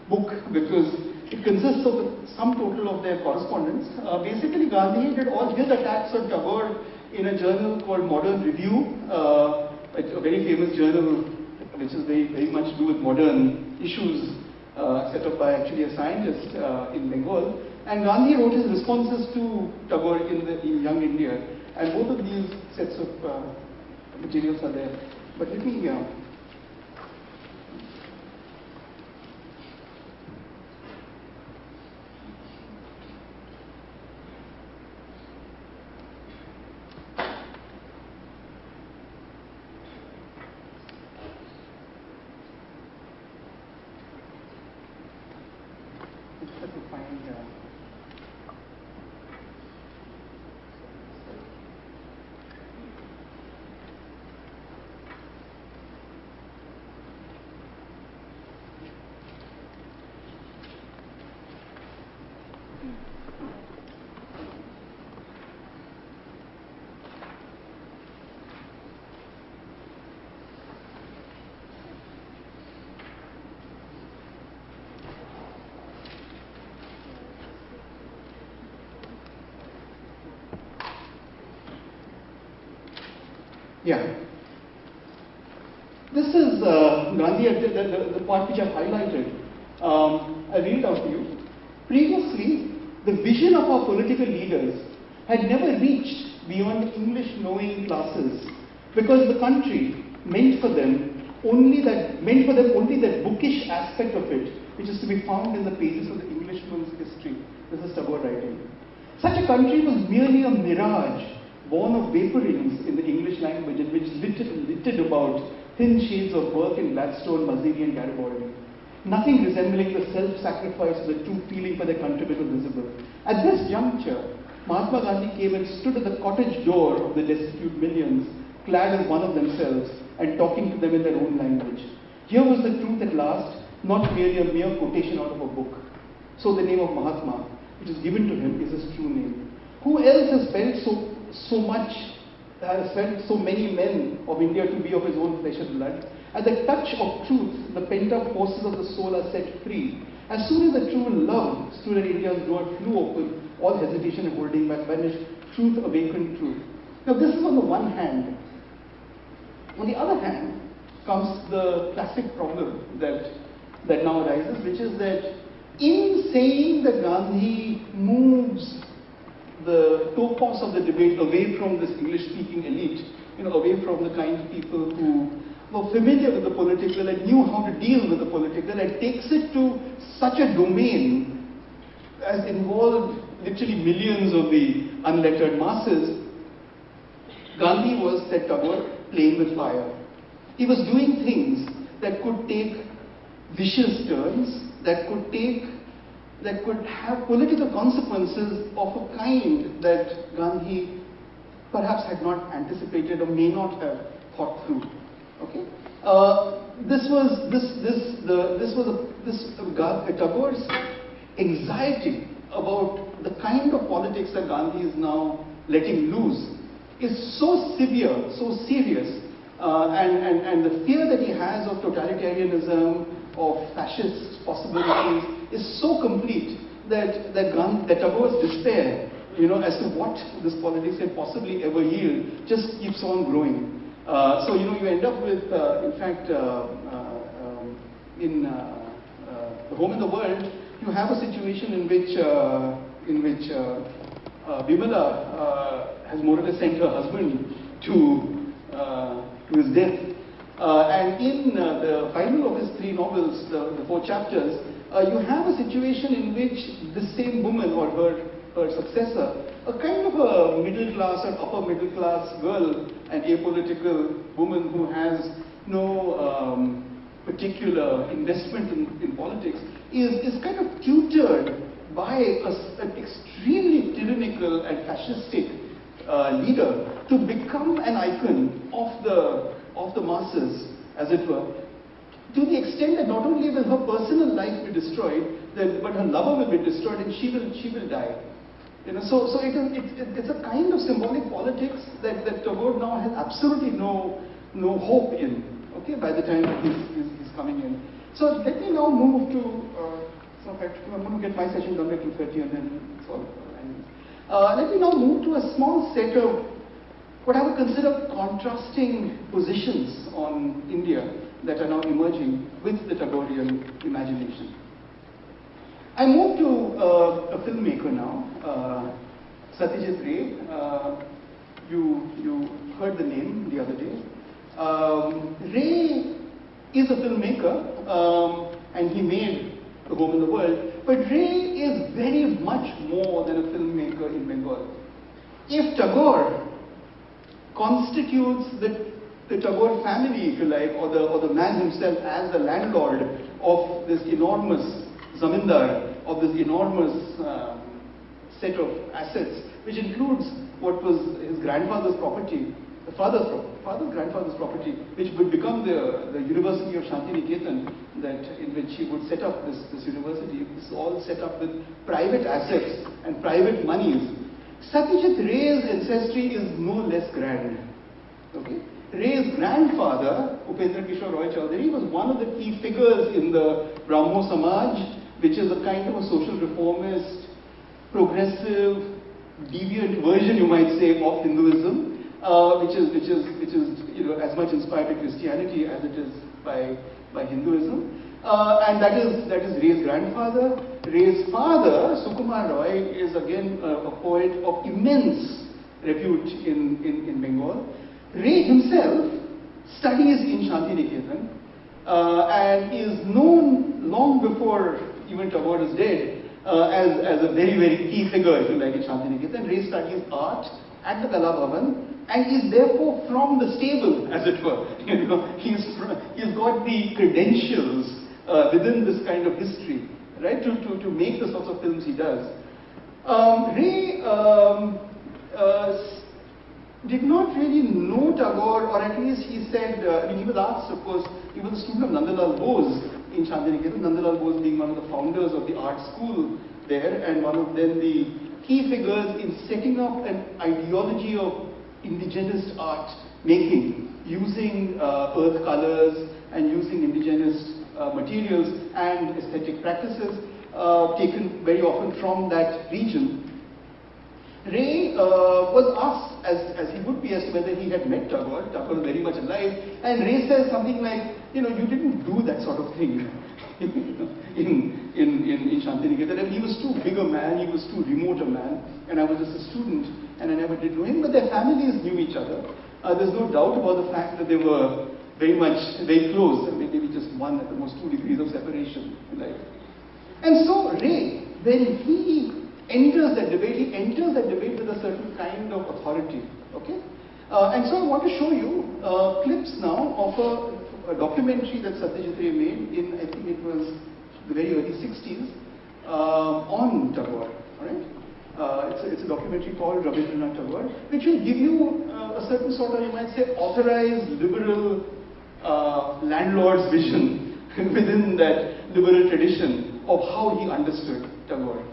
book because it consists of sum total of their correspondence. Basically, Gandhi did all his attacks on Tagore in a journal called Modern Review, a very famous journal which is very, very much to do with modern issues. Set up by actually a scientist in Bengal, and Gandhi wrote his responses to Tagore in Young India, and both of these sets of materials are there. But let me Yeah. This is Gandhi, the part which I've highlighted. I'll read it out to you. Previously, the vision of our political leaders had never reached beyond English-knowing classes because the country meant for them only that bookish aspect of it, which is to be found in the pages of the Englishman's history. This is Tagore writing. Such a country was merely a mirage, born of vaporings in the English language, in which littered about thin shades of work in Gladstone, Mazzini and Garibaldi. Nothing resembling the self-sacrifice of the true feeling for their countrymen was visible. At this juncture, Mahatma Gandhi came and stood at the cottage door of the destitute millions, clad as one of themselves and talking to them in their own language. Here was the truth at last, not merely a mere quotation out of a book. So the name of Mahatma, which is given to him, is his true name. Who else has felt so much, has felt so many men of India to be of his own flesh and blood? At the touch of truth, the pent-up forces of the soul are set free. As soon as the true love stood at India's door, it flew open, all hesitation and holding back vanished, truth awakened truth. Now this is on the one hand. On the other hand comes the classic problem that now arises, which is that in saying that Gandhi moves the topos of the debate away from this English-speaking elite, away from the kind of people who were familiar with the political and knew how to deal with the political, and takes it to such a domain as involved literally millions of the unlettered masses. Gandhi was, said Tagore, playing with fire. He was doing things that could take vicious turns, that could have political consequences of a kind that Gandhi perhaps had not anticipated or may not have thought through. Okay, Tagore's anxiety about the kind of politics that Gandhi is now letting loose is so severe, so serious, and the fear that he has of totalitarianism, of fascist possibilities, is so complete that Tagore's despair, as to what this politics can possibly ever yield, just keeps on growing. So you end up with, in fact, in The Home and the World, you have a situation in which Bimala has more or less sent her husband to his death. And in the final of his 3 novels, the 4 chapters, you have a situation in which this same woman or her successor, a kind of a middle class or upper middle class girl, an apolitical woman who has no particular investment in politics, is kind of tutored by an extremely tyrannical and fascistic leader to become an icon of the masses, as it were, to the extent that not only will her personal life be destroyed, but her lover will be destroyed and she will die. So it's a kind of symbolic politics that Tagore now has absolutely no hope in. Okay, by the time he's coming in. So let me now move to. I'm going to get my session done by 2:30 and then it's all. Let me now move to a small set of what I would consider contrasting positions on India that are now emerging with the Tagorean imagination. I move to a filmmaker now, Satyajit Ray. You heard the name the other day. Ray is a filmmaker, and he made The Home and the World, but Ray is very much more than a filmmaker in Bengal. If Tagore constitutes the Tagore family, if you like, or the man himself as the landlord of this enormous zamindar, of this enormous set of assets, which includes what was his grandfather's property, the father's grandfather's property, which would become the University of Shantiniketan, in which he would set up this university. This is all set up with private assets and private monies. Satyajit Ray's ancestry is no less grand. Okay? Ray's grandfather, Upendra Kishore Roy Chaudhary, was one of the key figures in the Brahmo Samaj, which is a kind of a social reformist, progressive, deviant version, you might say, of Hinduism, which is as much inspired by Christianity as it is by Hinduism. And that is Ray's grandfather. Ray's father, Sukumar Roy, is again a poet of immense repute in Bengal. Ray himself studies in Shantiniketan and is known long before even Tagore is dead as a very, very key figure, if you like, in Shantiniketan. Ray studies art at the Kala Bhavan and is therefore from the stable, as it were. He's got the credentials within this kind of history, right, to make the sorts of films he does. Ray did not really know Tagore, or at least he said, I mean, he was asked, of course, he was a student of Nandalal Bose in Shantiniketan, Nandalal Bose being one of the founders of the art school there, and one of then the key figures in setting up an ideology of indigenous art making, using earth colors and using indigenous materials and aesthetic practices taken very often from that region. Ray was asked, as he would be, as to whether he had met Tagore. Tagore was very much alive, and Ray says something like, you know, you didn't do that sort of thing in Shantiniketan. And he was too big a man, he was too remote a man, and I was just a student, and I never did know him, but their families knew each other. There's no doubt about the fact that they were very close, and maybe just one, at the most 2 degrees of separation in life. And so Ray, when he enters that debate with a certain kind of authority, okay? And so I want to show you clips now of a documentary that Satyajit Ray made in, I think it was the very early 60s, on Tagore, alright? It's a documentary called Rabindranath Tagore, which will give you a certain sort of, you might say, authorized liberal landlord's vision within that liberal tradition of how he understood Tagore.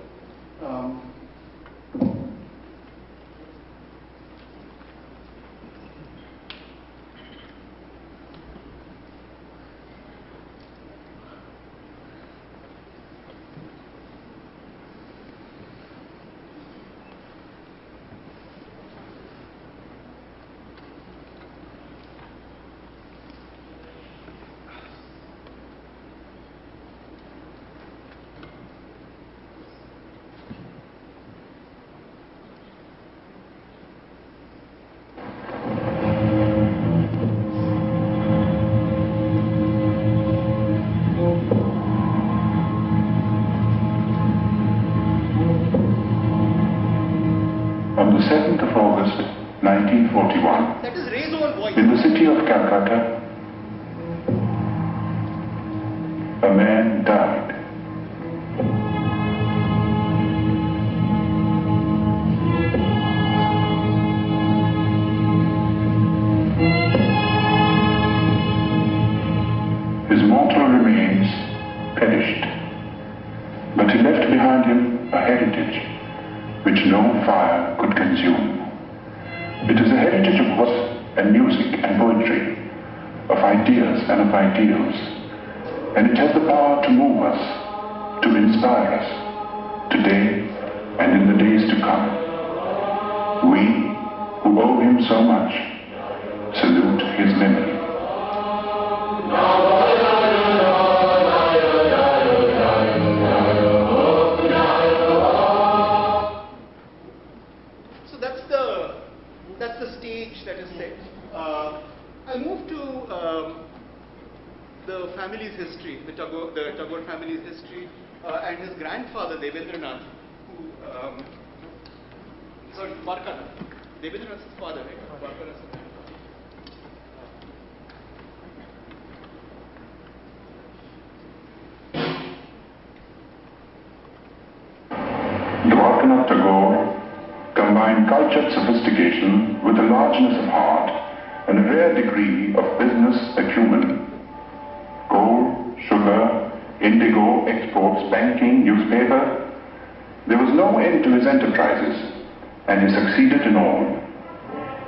On the 7th of August, 1941, That is Ray's own voice. in the city of Calcutta, a man died. His mortal remains perished, but he left behind him a heritage which no fire could consume. It is a heritage of verse and music and poetry, of ideas and of ideals, and it has the power to move us, to inspire us, today and in the days to come. We, who owe him so much, salute his memory. That's the stage that is set. I'll move to the family's history, the Tagore family's history, and his grandfather Debendranath, who sorry, Dwarkanath. Debendranath's father, right? Dwarkanath's grandfather. Dwarkanath Tagore combined cultured sophistication with a largeness of heart and a rare degree of business acumen. Coal, sugar, indigo, exports, banking, newspaper. There was no end to his enterprises, and he succeeded in all.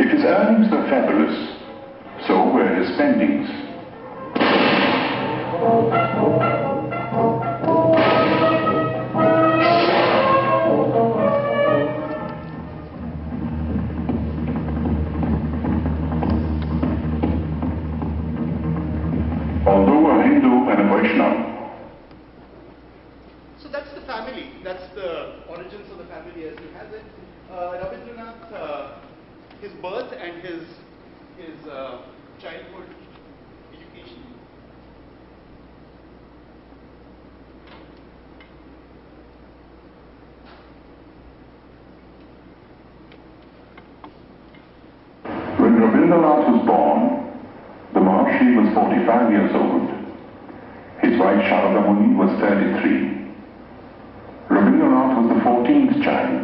If his earnings were fabulous, so were his spendings. Although a Hindu and a Vaishnava. So that's the family. That's the origins of the family as he has it. Rabindranath, his birth and his childhood education. When Rabindranath was born, the Maharshi was 45 years old. His wife Sharada Muni was 33. Rabindranath was the 14th child.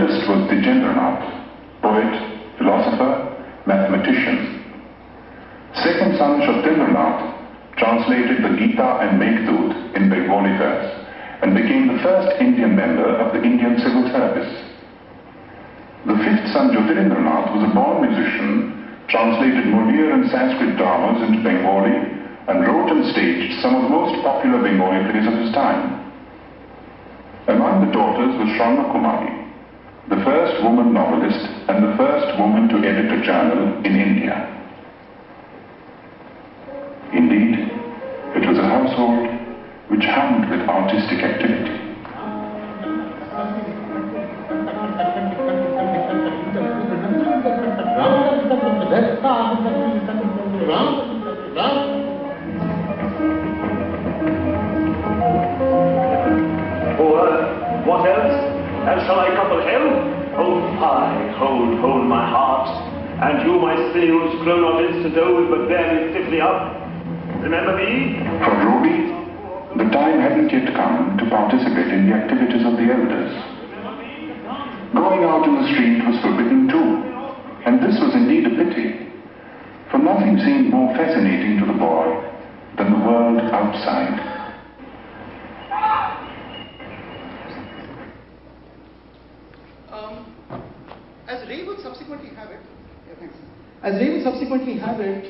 eldest was Dijendranath, poet, philosopher, mathematician. Second son Satyendranath translated the Gita and Meghdut in Bengali verse and became the first Indian member of the Indian Civil Service. The fifth son Jyotirindranath was a born musician, translated Moliere and Sanskrit dramas into Bengali and wrote and staged some of the most popular Bengali plays of his time. Among the daughters was Sharma Kumari, the first woman novelist and the first woman to edit a journal in India. Indeed, it was a household which hummed with artistic activity. What else? And shall I couple hell? Hold high, hold my heart. And you, my sinews, grow not instant old, but bear me stiffly up. Remember me? For Robi, the time hadn't yet come to participate in the activities of the elders. Going out in the street was forbidden too, and this was indeed a pity, for nothing seemed more fascinating to the boy than the world outside. As Ray would subsequently have it, As Ray would subsequently have it,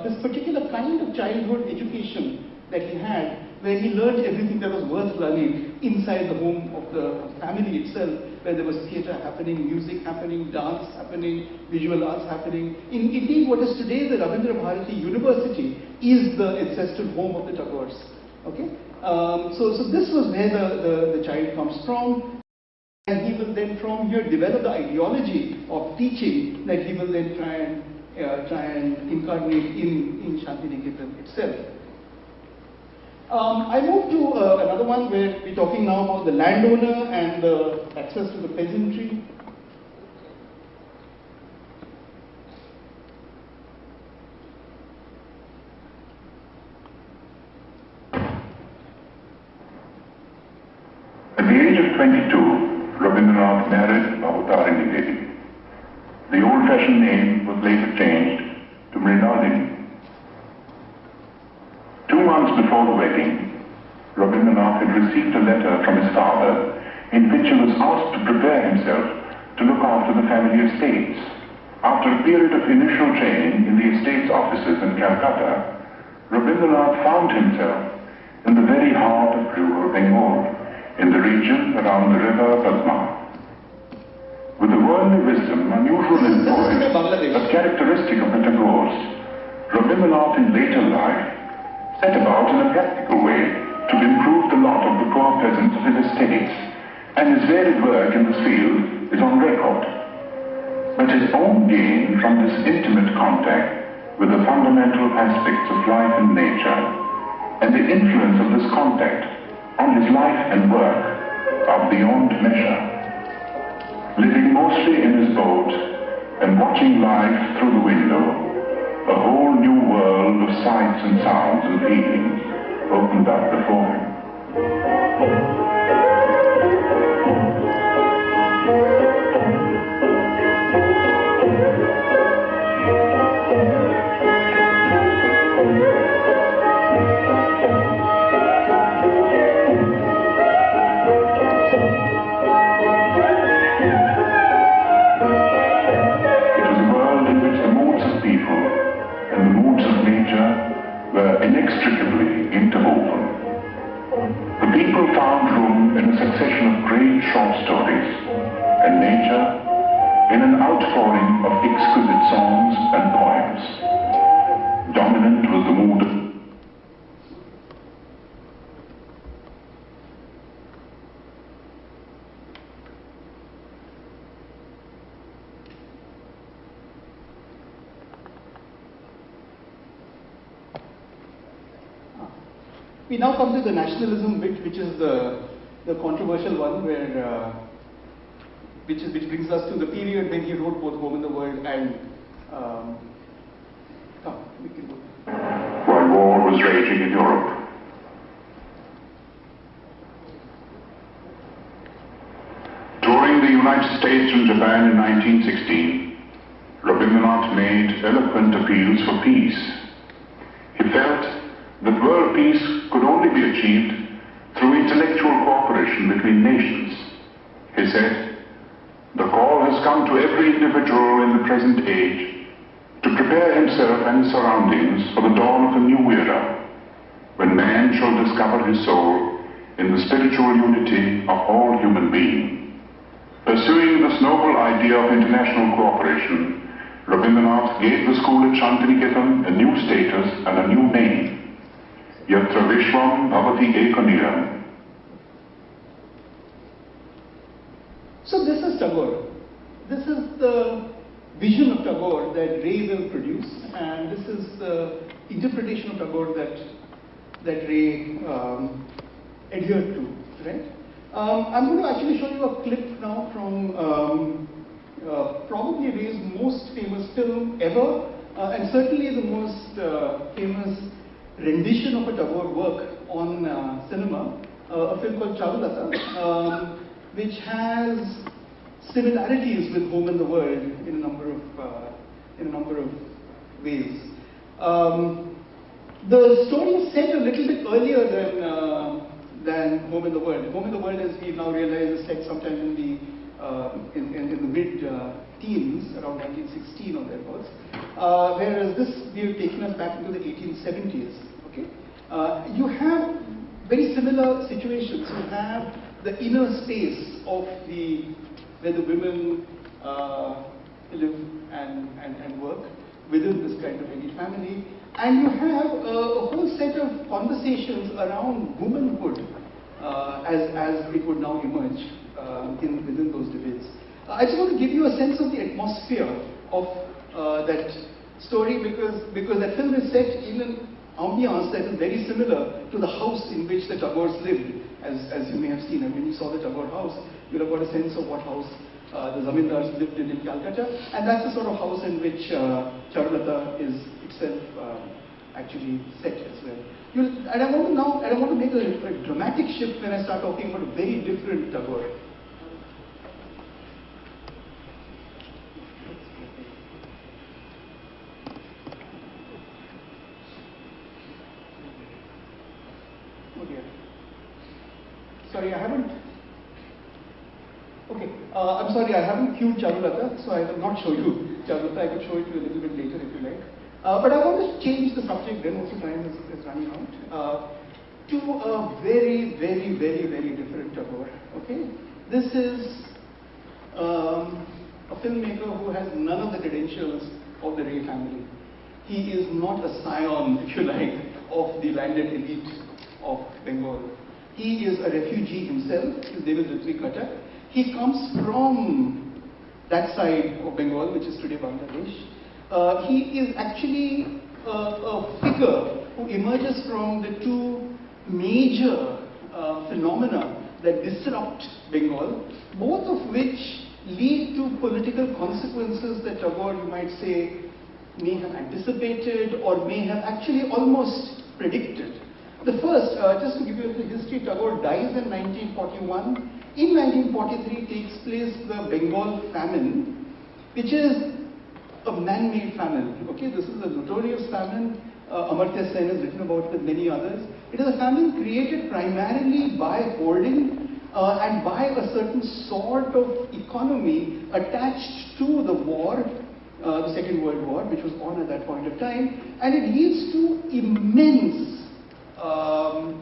this particular kind of childhood education that he had, where he learned everything that was worth learning inside the home of the family itself, where there was theatre happening, music happening, dance happening, visual arts happening. Indeed, what is today the Rabindra Bharati University is the ancestral home of the Tagores. Okay? So this was where the child comes from. And he will then from here develop the ideology of teaching that he will then try and incarnate in Shantiniketan itself. I move to another one where we're talking now about the landowner and the access to the peasantry. At the age of 22, Rabindranath married Bhavatarini Devi. The old-fashioned name was later changed to Mrinalini. 2 months before the wedding, Rabindranath had received a letter from his father in which he was asked to prepare himself to look after the family estates. After a period of initial training in the estates offices in Calcutta, Rabindranath found himself in the very heart of rural Bengal, in the region around the river Padma. With a worldly wisdom unusual in poets, but characteristic of the Tagores, Rabindranath in later life set about in a practical way to improve the lot of the poor peasants of his estates, and his varied work in this field is on record. But his own gain from this intimate contact with the fundamental aspects of life and nature, and the influence of this contact on his life and work are beyond measure. Living mostly in his boat and watching life through the window, a whole new world of sights and sounds and feelings opened up before him. Inextricably interwoven. The people found room in a succession of great short stories, and nature in an outpouring of exquisite songs and poems. Dominant was the mood. We now come to the nationalism bit, which is the controversial one, where which brings us to the period when he wrote both Home and the World and we can go. While war was raging in Europe. Touring the United United States from Japan in 1916, Rabindranath made eloquent appeals for peace. He felt that world peace could only be achieved through intellectual cooperation between nations. He said, "The call has come to every individual in the present age to prepare himself and his surroundings for the dawn of a new era, when man shall discover his soul in the spiritual unity of all human beings." Pursuing this noble idea of international cooperation, Rabindranath gave the school at Shantiniketan a new status and a new name, Yatra Vishwam Bhavati Ekaniram. So this is Tagore. This is the vision of Tagore that Ray will produce, and this is the interpretation of Tagore that Ray adhered to, right? I'm going to actually show you a clip now from probably Ray's most famous film ever, and certainly the most famous rendition of a Tagore work on cinema, a film called Charulata, which has similarities with Home and the World in a number of ways. The story is set a little bit earlier than Home and the World. Home and the World, as we now realize, is set sometime in the mid-teens, around 1916 or thereabouts. Whereas this, we have taken us back into the 1870s. Okay, you have very similar situations. You have the inner space of where the women live and work within this kind of elite family, and you have a whole set of conversations around womanhood as it would now emerge within those debates. I just want to give you a sense of the atmosphere of that story, because that film is set in an ambiance that is very similar to the house in which the Tagores lived, as you may have seen. And when you saw the Tagore house, you'll have got a sense of what house the zamindars lived in Calcutta, and that's the sort of house in which Charulata is itself actually set as well. And I want to make a dramatic shift when I start talking about a very different Tagore. Oh dear. Sorry, I haven't. Okay, I'm sorry, I haven't cued Charulata, so I will not show you Charulata. I could show it to you a little bit later if you like. But I want to change the subject then, also time is running out, to a very, very, very, very different Tagore. Okay? This is a filmmaker who has none of the credentials of the Ray family. He is not a scion, if you like, of the landed elite of Bengal. He is a refugee himself. His name is Ritwik Ghatak. He comes from that side of Bengal, which is today Bangladesh. He is actually a figure who emerges from the two major phenomena that disrupt Bengal, both of which lead to political consequences that Tagore, you might say, may have anticipated or may have actually almost predicted. The first, just to give you a little history, Tagore dies in 1941. In 1943 takes place the Bengal famine, which is a man-made famine. Okay, this is a notorious famine. Amartya Sen has written about it with many others. It is a famine created primarily by hoarding and by a certain sort of economy attached to the war, the Second World War, which was on at that point of time, and it leads to immense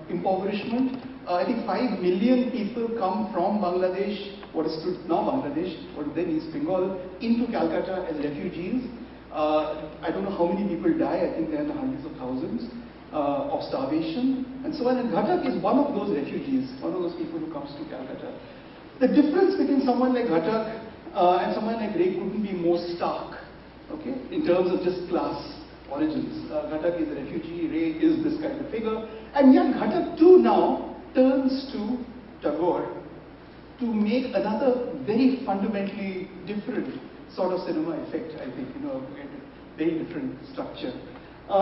impoverishment. I think 5 million people come from Bangladesh, what is now Bangladesh, what then East Bengal, into Calcutta as refugees. I don't know how many people die, I think they're in the hundreds of thousands, of starvation and so on. And Ghatak is one of those refugees, one of those people who comes to Calcutta. The difference between someone like Ghatak and someone like Ray couldn't be more stark, okay, in terms of just class origins. Ghatak is a refugee, Ray is this kind of figure, and yet Ghatak too now turns to Tagore to make another very fundamentally different sort of cinema effect, I think, a very different structure.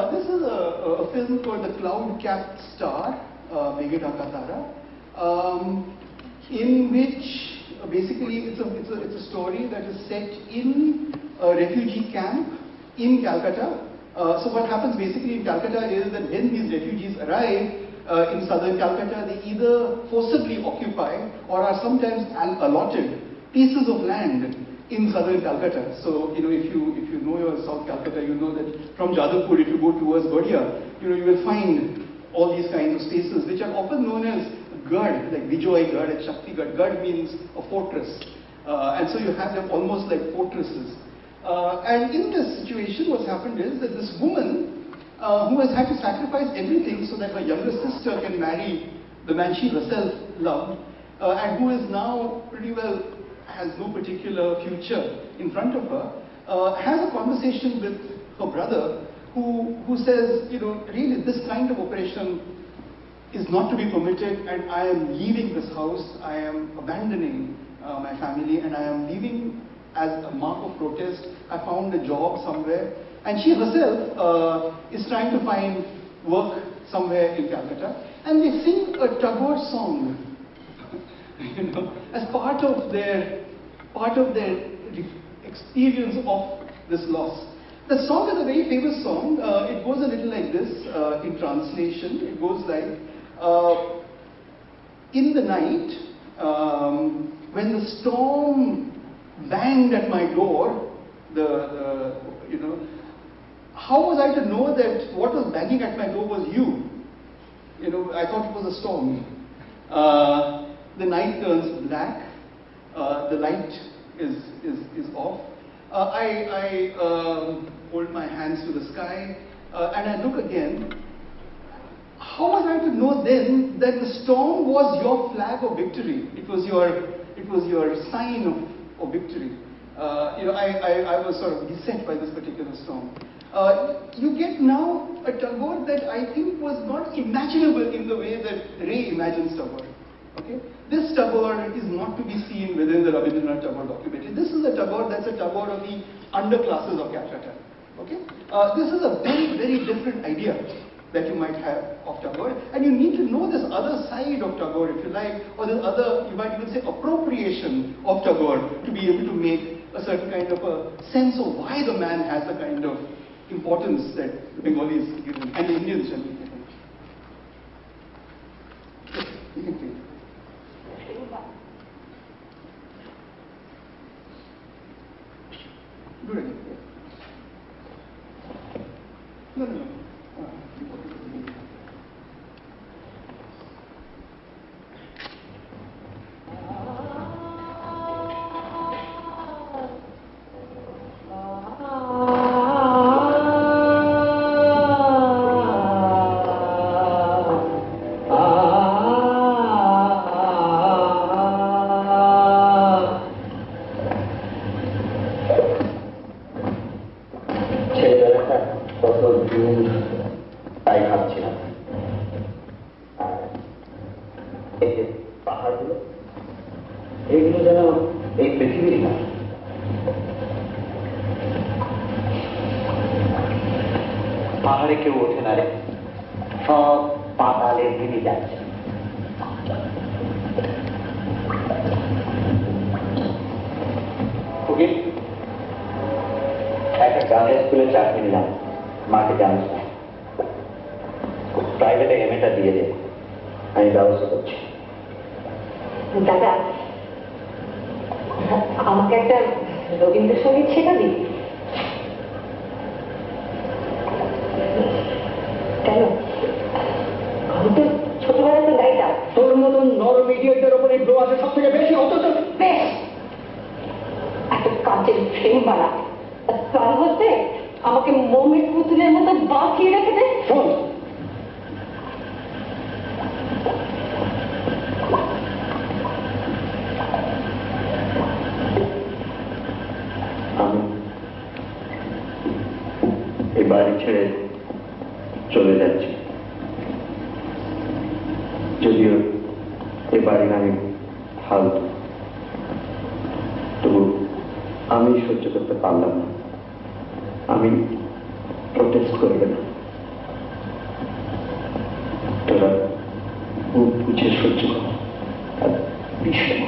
This is a film called The Cloud-Capped Star, Meghe Dhaka Tara, in which basically it's a story that is set in a refugee camp in Calcutta. So what happens basically in Calcutta is that when these refugees arrive in southern Calcutta, they either forcibly occupy or are sometimes allotted pieces of land in southern Calcutta. So, if you know your South Calcutta, you know that from Jadavpur, if you go towards Badia, you will find all these kinds of spaces, which are often known as Gad, like Vijoy Gad and Shakti Gad. Gad means a fortress. And so you have them almost like fortresses. And in this situation, what's happened is that this woman, who has had to sacrifice everything so that her younger sister can marry the man she herself loved, and who is now pretty well has no particular future in front of her, has a conversation with her brother who says, really this kind of operation is not to be permitted, and I am leaving this house, I am abandoning my family, and I am leaving as a mark of protest. I found a job somewhere, and she herself is trying to find work somewhere in Calcutta, and they sing a Tagore song, as part of their experience of this loss. The song is a very famous song. It goes a little like this in translation. It goes like, in the night, when the storm banged at my door, how was I to know that what was banging at my door was you? I thought it was a storm. The night turns black. The light is off. I hold my hands to the sky and I look again. How was I to know then that the storm was your flag of victory? It was your sign of victory. I was sort of beset by this particular storm. You get now a Tagore that I think was not imaginable in the way that Ray imagines Tagore. Okay? This Tagore is not to be seen within the Rabindranath Tagore documentary. This is a Tagore that's a Tagore of the underclasses of Calcutta. Okay? This is a very, very different idea that you might have of Tagore, and you need to know this other side of Tagore, if you like, or this other, you might even say, appropriation of Tagore to be able to make a certain kind of a sense of why the man has the kind of importance that the Bengalis give him, and the Indians generally give him. Yes, you can play. Do it again. No. পাহাড়ে কেউ ওঠে না রে, সব পাতালে ভেঙে যাচ্ছে। একটা গানের স্কুলে চাকরি নিলাম, মাকে জানিস না, প্রাইভেটে এমএটা দিয়ে দে, আমি ব্যবস্থা করছি। দাদা, আমাকে একটা রবীন্দ্রসঙ্গীত শেখা দিই। কেন? আমি তো ছোটবেলাতে গাইতাম। তোর মতন নরম ইডিয়েটদের ওপরে গ্লো আছে সব থেকে বেশি, অথচ বেশ একটা কাঁচের ফ্রেম বানা, তার মধ্যে আমাকে মোমের পুতুলের মতো বাঁকিয়ে রেখে দে। শোন, আমি এই বাড়ি ছেড়ে চলে যাচ্ছি। যদিও এ বাড়ির আমি ফালতু, তবু আমি সহ্য করতে পারলাম না। আমি প্রোটেস্ট করবে না, তোরা বুঝে সহ্য কর আর বিষয়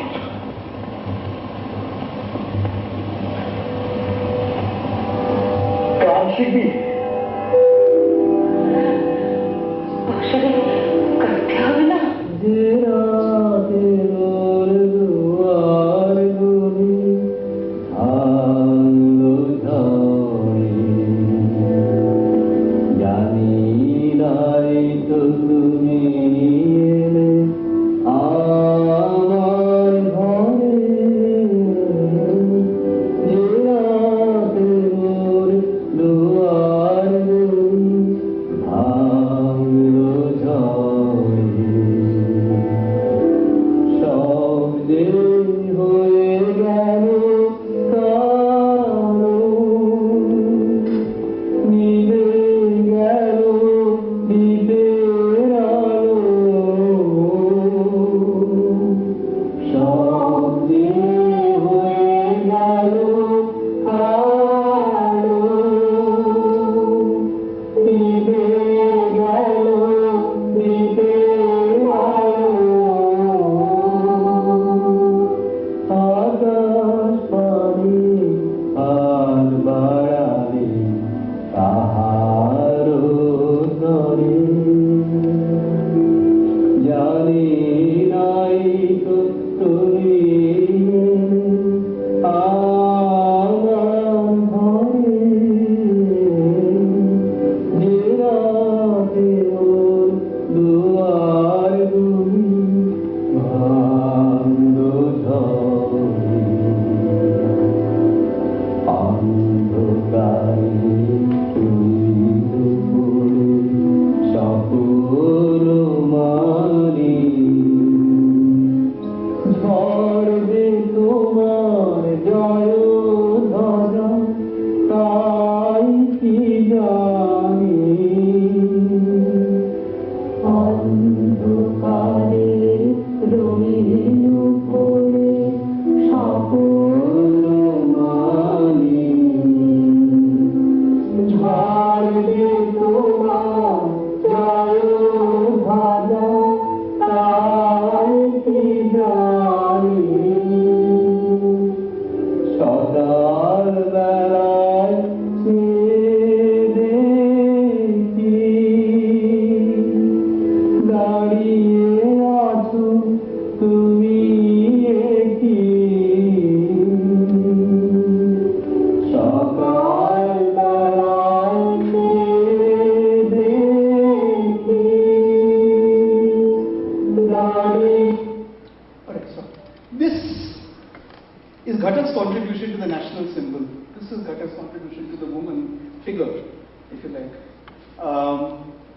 Ghatak's contribution to the national symbol. This is Ghatak's contribution to the woman figure, if you like.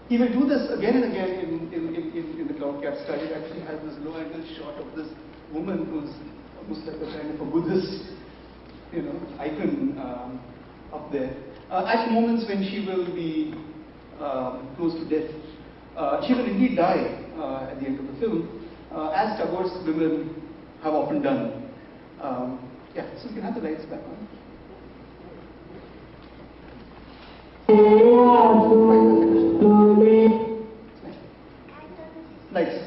He will do this again and again in the Cloud Cap style. It actually has this low angle shot of this woman who's almost like a kind of a Buddhist, icon up there. At moments when she will be close to death, she will indeed die at the end of the film, as Tagore's women have often done. Yeah, so you can have the lights back on. Lights.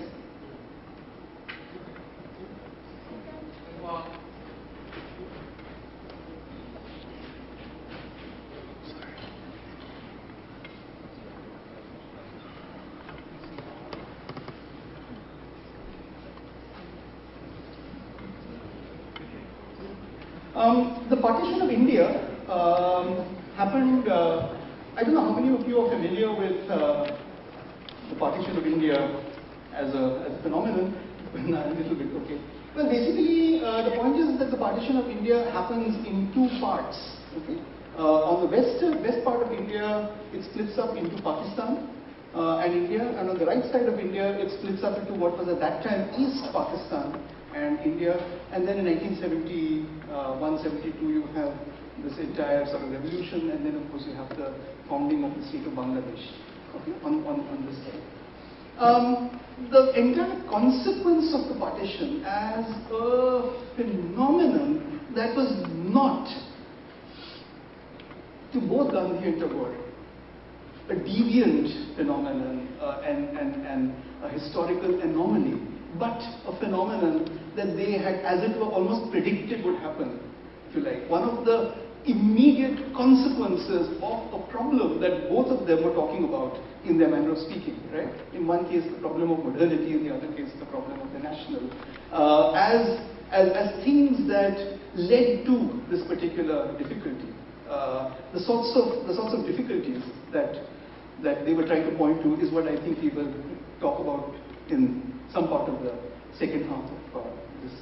The partition of India happened, I don't know how many of you are familiar with the partition of India as a phenomenon. A little bit, okay. Well, basically, the point is that the partition of India happens in two parts. Okay. On the west part of India, it splits up into Pakistan and India, and on the right side of India, it splits up into what was at that time East Pakistan and India. And then in 1971-72, you have this entire sort of revolution, and then of course you have the founding of the state of Bangladesh. Okay, on this side. The entire consequence of the partition as a phenomenon that was not, to both Gandhi and Tagore, a deviant phenomenon and a historical anomaly, but a phenomenon that they had, as it were, almost predicted would happen, if you like. One of the immediate consequences of a problem that both of them were talking about in their manner of speaking, right? In one case, the problem of modernity, in the other case, the problem of the national, as things that led to this particular difficulty. The sorts of difficulties that they were trying to point to is what I think we will talk about in some part of the second half of this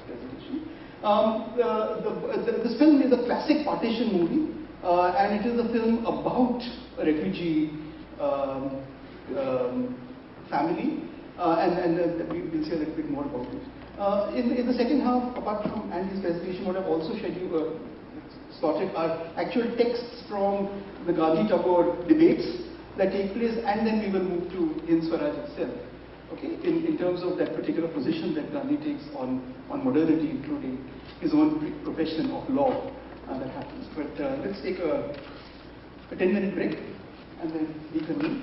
presentation. This film is a classic partition movie, and it is a film about a refugee family, and we'll see a little bit more about it. In the second half, apart from Andy's presentation, what I've also slotted are actual texts from the Gandhi-Tagore debates that take place, and then we will move to Hind Swaraj itself. Okay, in terms of that particular position that Gandhi takes on modernity, including his own profession of law, that happens. But let's take a 10-minute break and then reconvene.